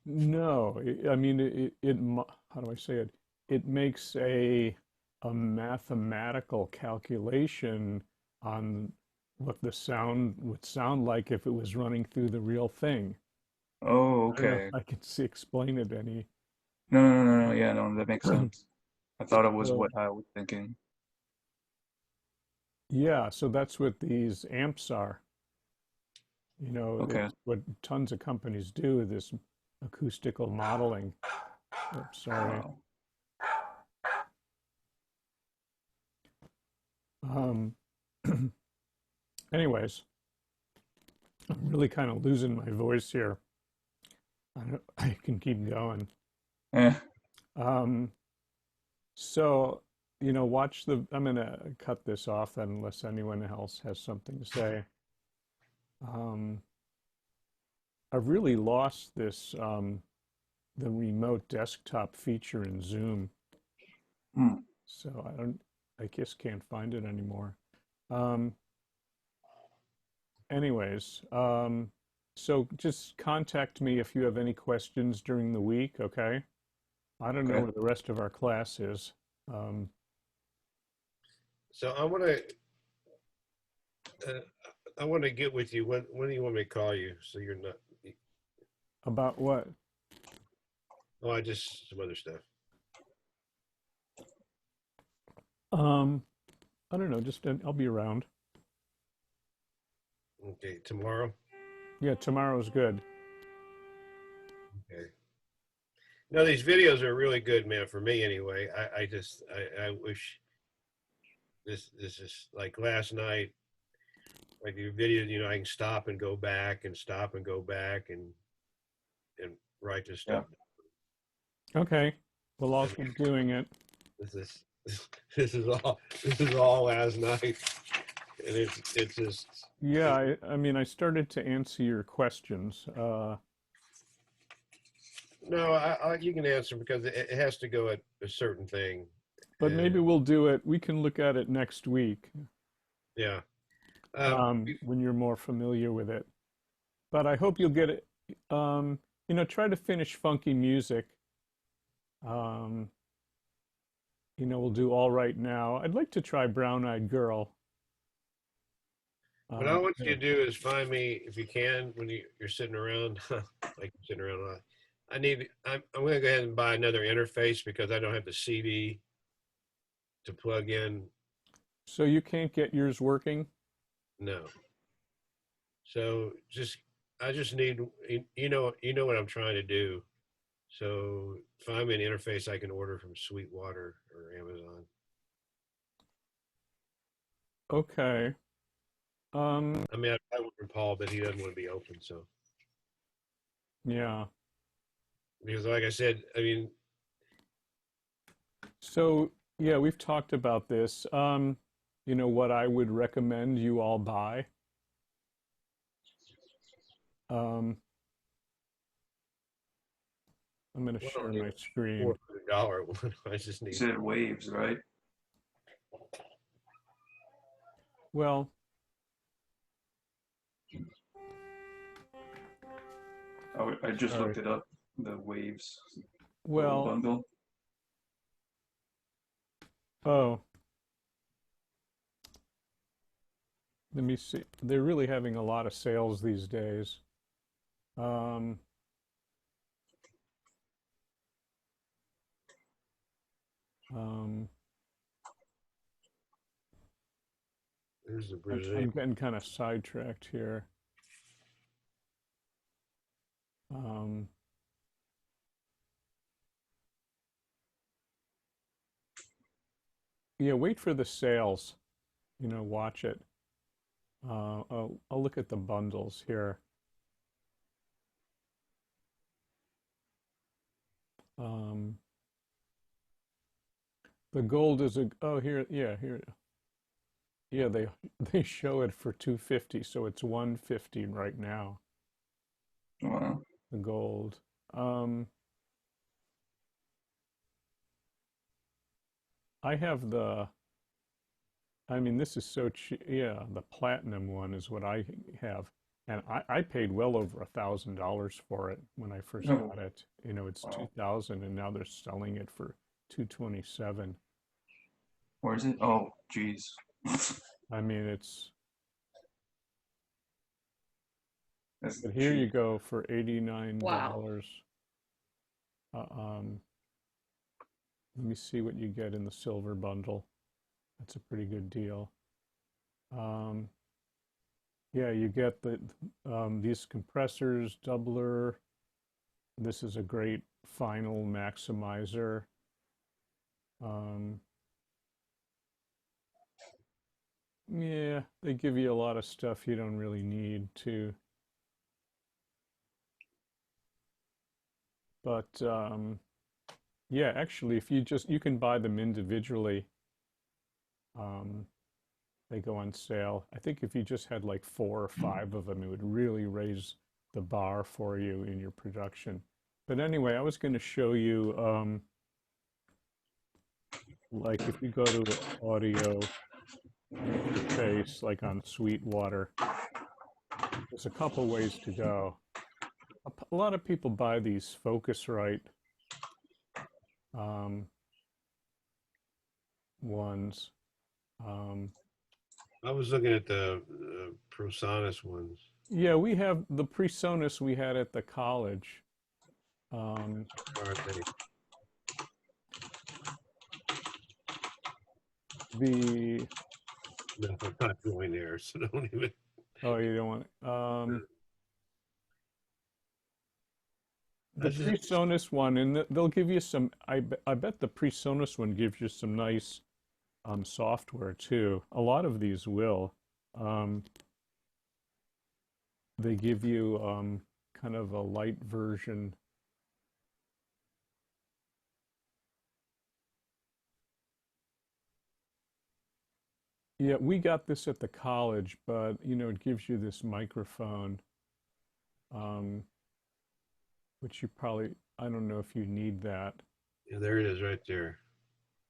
No, I mean, how do I say it? It makes a mathematical calculation on what the sound would sound like if it was running through the real thing. Oh, I don't know if okay. I can explain it any. No, no, no, no, no. Yeah, no, that makes sense. I thought it was So, what I was thinking. yeah, so that's what these amps are. You know, Okay. it's what tons of companies do, this acoustical modeling. Oops, sorry. Wow. Um, anyways, I'm really kind of losing my voice here. I can keep going. Eh. Um, so, you know, I'm going to cut this off then, unless anyone else has something to say. Um, I've really lost the remote desktop feature in Zoom. Hmm. So I guess can't find it anymore. Um, anyways, so just contact me if you have any questions during the week, okay? I don't know Okay. where the rest of our class is. Um, So uh, I want to get with you. When do you want me to call you? So you're not. about what? Oh, I just some other stuff. Um, I don't know, just I'll be around. Okay, tomorrow. Yeah, tomorrow's good. Okay. No, these videos are really good, man. For me, anyway. I wish this is like last night. Like your video, I can stop and go back and stop and go back and write this Yeah. stuff. Okay. Well, I'll I mean, keep doing it. this is this is all last night, and it's just Yeah, I mean, I started to answer your questions. no. You can answer because it has to go at a certain thing, But maybe and we'll do it. We can look at it next week, yeah. Um, when you're more familiar with it. But I hope you'll get it. Try to finish funky music. Um, we'll do All Right Now. I'd like to try Brown Eyed Girl. what I want Yeah. you to do is find me if you can when you're sitting around, like you're sitting around a lot. I'm going to go ahead and buy another interface because I don't have the CD to plug in. So you can't get yours working? No. So I just need, you know what I'm trying to do. So find me an interface I can order from Sweetwater or Amazon. Okay. I mean, I work with Paul, but he doesn't want to be open. So, Yeah. because like I said, I mean, So, yeah, we've talked about this. What I would recommend you all buy. Um, I'm going to well, share my screen. $400 one. I just You need, said waves, right? Well, I just sorry. looked it up. The waves gold Well, bundle. oh, let me see. They're really having a lot of sales these days. Um, um, there's the I'm, Brazilian. I'm getting kind of sidetracked here. Um, yeah, wait for the sales. Watch it. I'll look at the bundles here. Um, the gold is here, yeah, here. Yeah, they show it for 250, so it's 150 right now, Wow. the gold. Um, I have I mean, this is so cheap. Yeah, the platinum one is what I have. And I paid well over $1,000 for it when I first Oh, got it. It's wow. 2000 and now they're selling it for 227. Where is it? Oh, geez. I mean, That's but here you cheap. go for $89. Wow. Uh, um, Let me see what you get in the silver bundle. That's a pretty good deal. Um, yeah, you get these compressors, doubler. This is a great final maximizer. Um, yeah, they give you a lot of stuff you don't really need to. But yeah, actually, if you can buy them individually. Um, they go on sale. I think if you just had like 4 or 5 of them, it would really raise the bar for you in your production. But anyway, I was going to show you, like if you go to audio interface, like on Sweetwater, there's a couple ways to go. A lot of people buy these Focusrite um, ones. Um, I was looking at the ProSonus ones. yeah, we have the PreSonus we had at the college. Um, Aren't they? the No, I'm not going there, so don't even. oh, you don't want the I just, PreSonus one, and they'll give you some. I bet the PreSonus one gives you some nice software too. A lot of these will. Um, they give you kind of a light version. Yeah, we got this at the college, but you know, it gives you this microphone, um, which you probably, I don't know if you need that. yeah, there it is right there.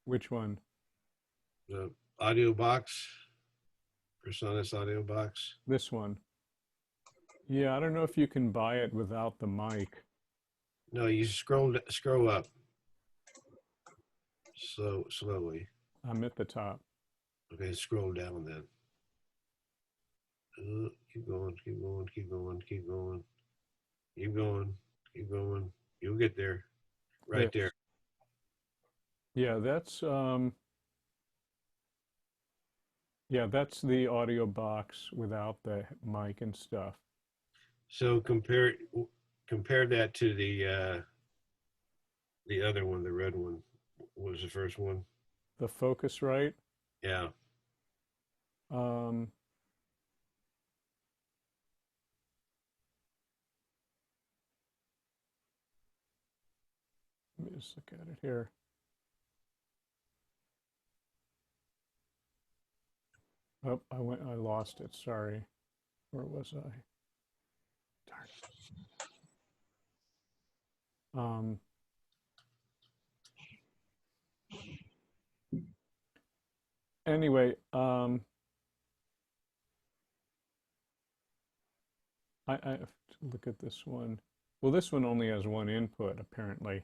Which one? The audio box, Personas audio box. This one. Yeah, I don't know if you can buy it without the mic. No, you scroll up slowly. I'm at the top. Okay, scroll down then. Keep going, keep going, keep going, keep going, keep going, keep going. You'll get there. Right there. This. Yeah, that's the audio box without the mic and stuff. So compare that to the other one, the red one. What was the first one? The Focusrite. Yeah. Um, Let me just look at it here. Oh, I lost it. Sorry. Where was I? Darn it. Anyway, I have to look at this one. Well, this one only has one input, apparently.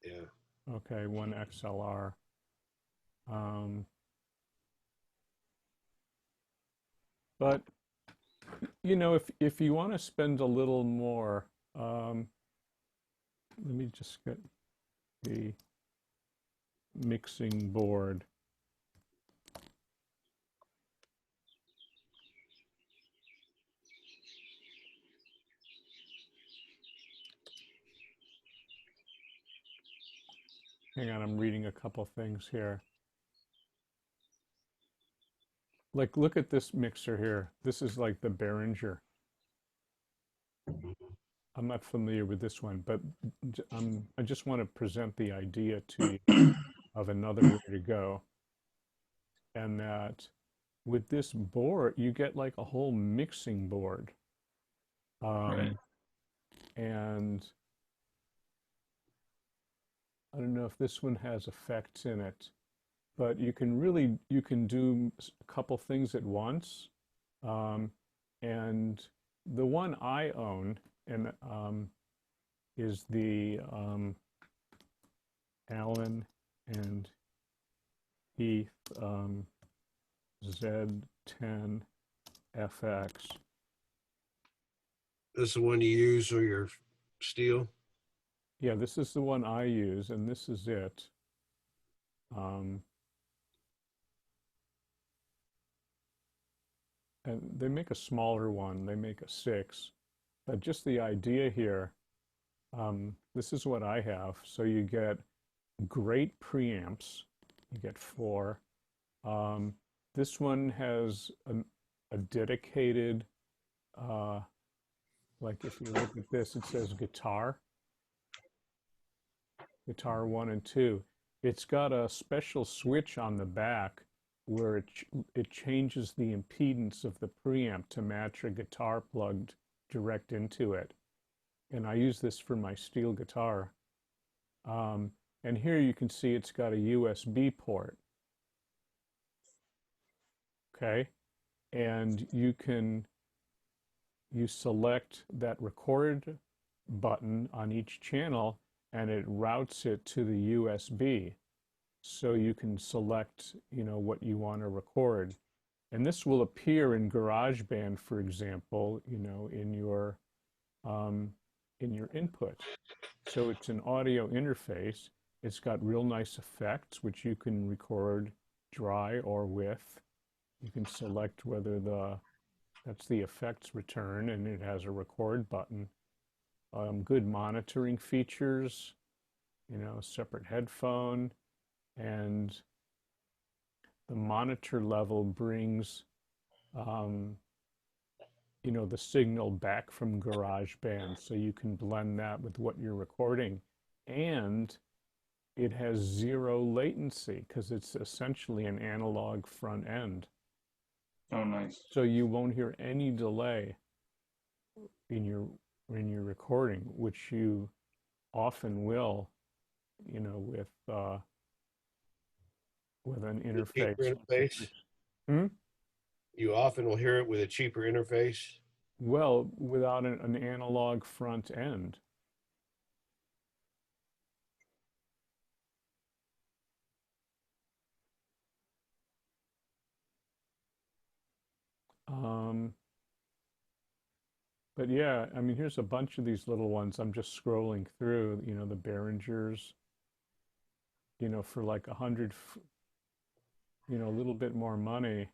Yeah. Okay, one XLR. But you know, if you want to spend a little more, let me just get the mixing board. Hang on, I'm reading a couple things here. Like, look at this mixer here. This is like the Behringer. I'm not familiar with this one, but I just want to present the idea to you of another way to go. And that with this board, you get like a whole mixing board. Right. And I don't know if this one has effects in it, but you can do a couple things at once. And the one I own and is the Allen and Heath Z10 FX. This is the one you use for your steel. Yeah, this is the one I use, and this is it. And they make a smaller one. They make a 6. But just the idea here, this is what I have. So you get great preamps. You get 4. This one has a dedicated, like if you look at this, it says guitar 1 and 2. It's got a special switch on the back where it changes the impedance of the preamp to match a guitar plugged direct into it. And I use this for my steel guitar. And here you can see it's got a USB port. Okay. And you select that record button on each channel and it routes it to the USB. So you can select, you know, what you want to record. And this will appear in GarageBand, for example, you know, in your in your input. So it's an audio interface. It's got real nice effects, which you can record dry or with. You can select whether that's the effects return, and it has a record button. Good monitoring features, separate headphone, and the monitor level brings, um, the signal back from GarageBand, so you can blend that with what you're recording. And it has zero latency because it's essentially an analog front end. Oh, nice. So you won't hear any delay in your recording, which you often will, with an Cheaper interface. interface. Hmm? You often will hear it with a cheaper interface. Well, without an analog front end. Um, but yeah, I mean, here's a bunch of these little ones. I'm just scrolling through, the Behringers, for like a little bit more money.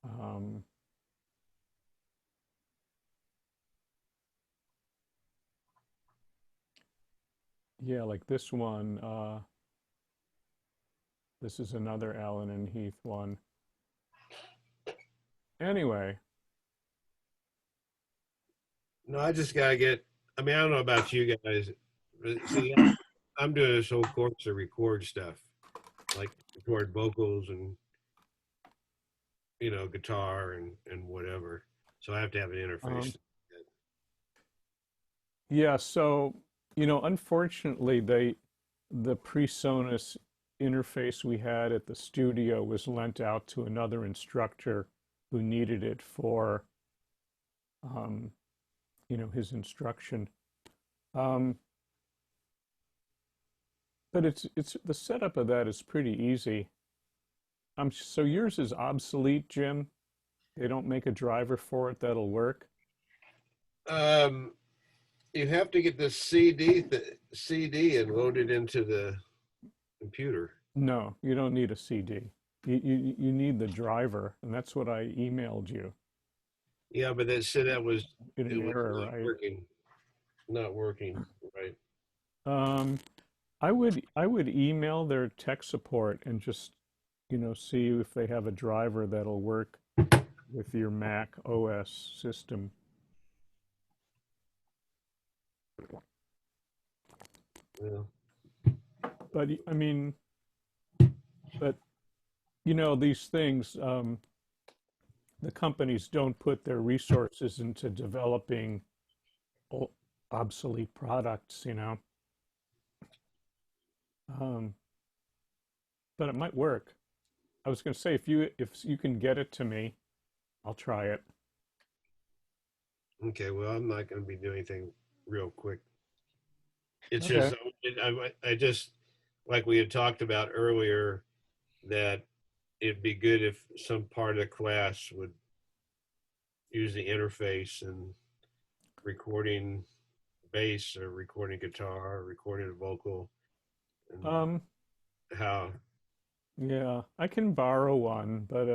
Um, yeah, like this one, this is another Allen and Heath one. Anyway, No, I just gotta get. I mean, I don't know about you guys, but see, I'm doing this whole course to record stuff, like record vocals and guitar and whatever. So I have to have an um, interface. yeah, so, unfortunately, the PreSonus interface we had at the studio was lent out to another instructor who needed it for, um, his instruction. Um, but it's the setup of that is pretty easy. So yours is obsolete, Jim. They don't make a driver for it that'll work. Um, you have to get this CD and load it into the computer. No, you don't need a CD. You need the driver, and that's what I emailed you. Yeah, but that said that was In it an was error, right? not working right. Um, I would email their tech support and just, see if they have a driver that'll work with your Mac OS system. Yeah. But I mean, but these things, the companies don't put their resources into developing obsolete products. Um, but it might work. I was going to say if you can get it to me, I'll try it. Okay. Well, I'm not going to be doing anything real quick. It's Okay. just I just like we had talked about earlier that it'd be good if some part of the class would use the interface and recording bass or recording guitar or recording a vocal and Um, how. yeah, I can borrow one, but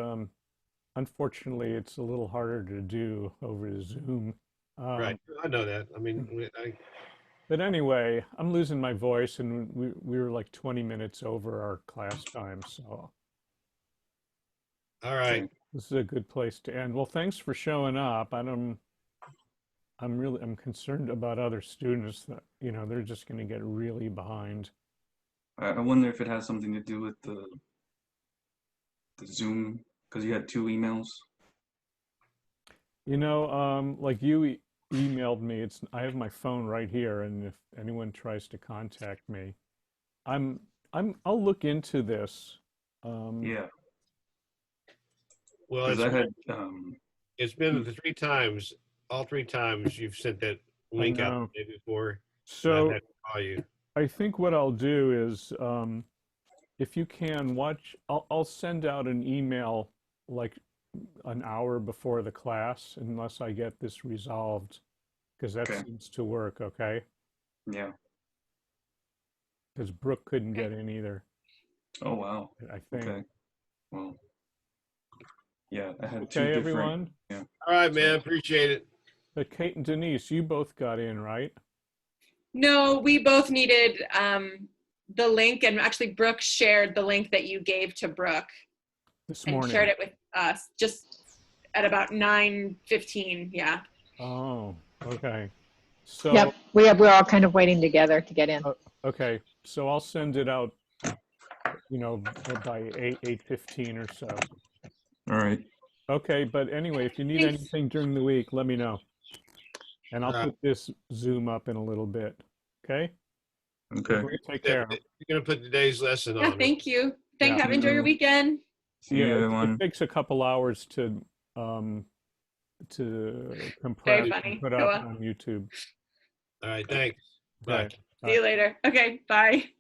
unfortunately, it's a little harder to do over Zoom. Right. Um, I know that. I mean, but anyway, I'm losing my voice, and we were like 20 minutes over our class time, so all right. Okay. this is a good place to end. Well, thanks for showing up. I'm concerned about other students that, they're just going to get really behind. I wonder if it has something to do with the Zoom, because you had two emails. Like you emailed me, I have my phone right here, and if anyone tries to contact me, I'm I'll look into this. Um, Yeah, Well, because I had it's been the three times, all three times you've sent that I link out know. the day before, and I've So had to call you. I think what I'll do is, if you can watch, I'll send out an email like an hour before the class, unless I get this resolved. because that Okay. seems to work. Okay, Yeah. because Brooke couldn't Okay. get in either. Oh wow. I think. Okay. Well. Yeah, I had two Okay, different. everyone. Yeah. All right, So- man. Appreciate it. But Kate and Denise, you both got in, right? No, we both needed the link, and actually Brooke shared the link that you gave to Brooke This and morning. shared it with us just at about 9:15. Yeah. Oh, okay. So, Yep, we're all kind of waiting together to get in. okay, so I'll send it out, by 8:15 or so. All right. Okay, but anyway, if you need Thanks. anything during the week, let me know. And I'll All right. put this Zoom up in a little bit. Okay? Okay. Everybody take care. You're gonna put today's lesson Yeah. on. Thank you. Yeah. Enjoy your weekend. See you, Yeah, it everyone. takes a couple hours to compress Very and funny. put Go up on. on YouTube. All right. Thanks. Okay. Bye. See you later. Okay. Bye.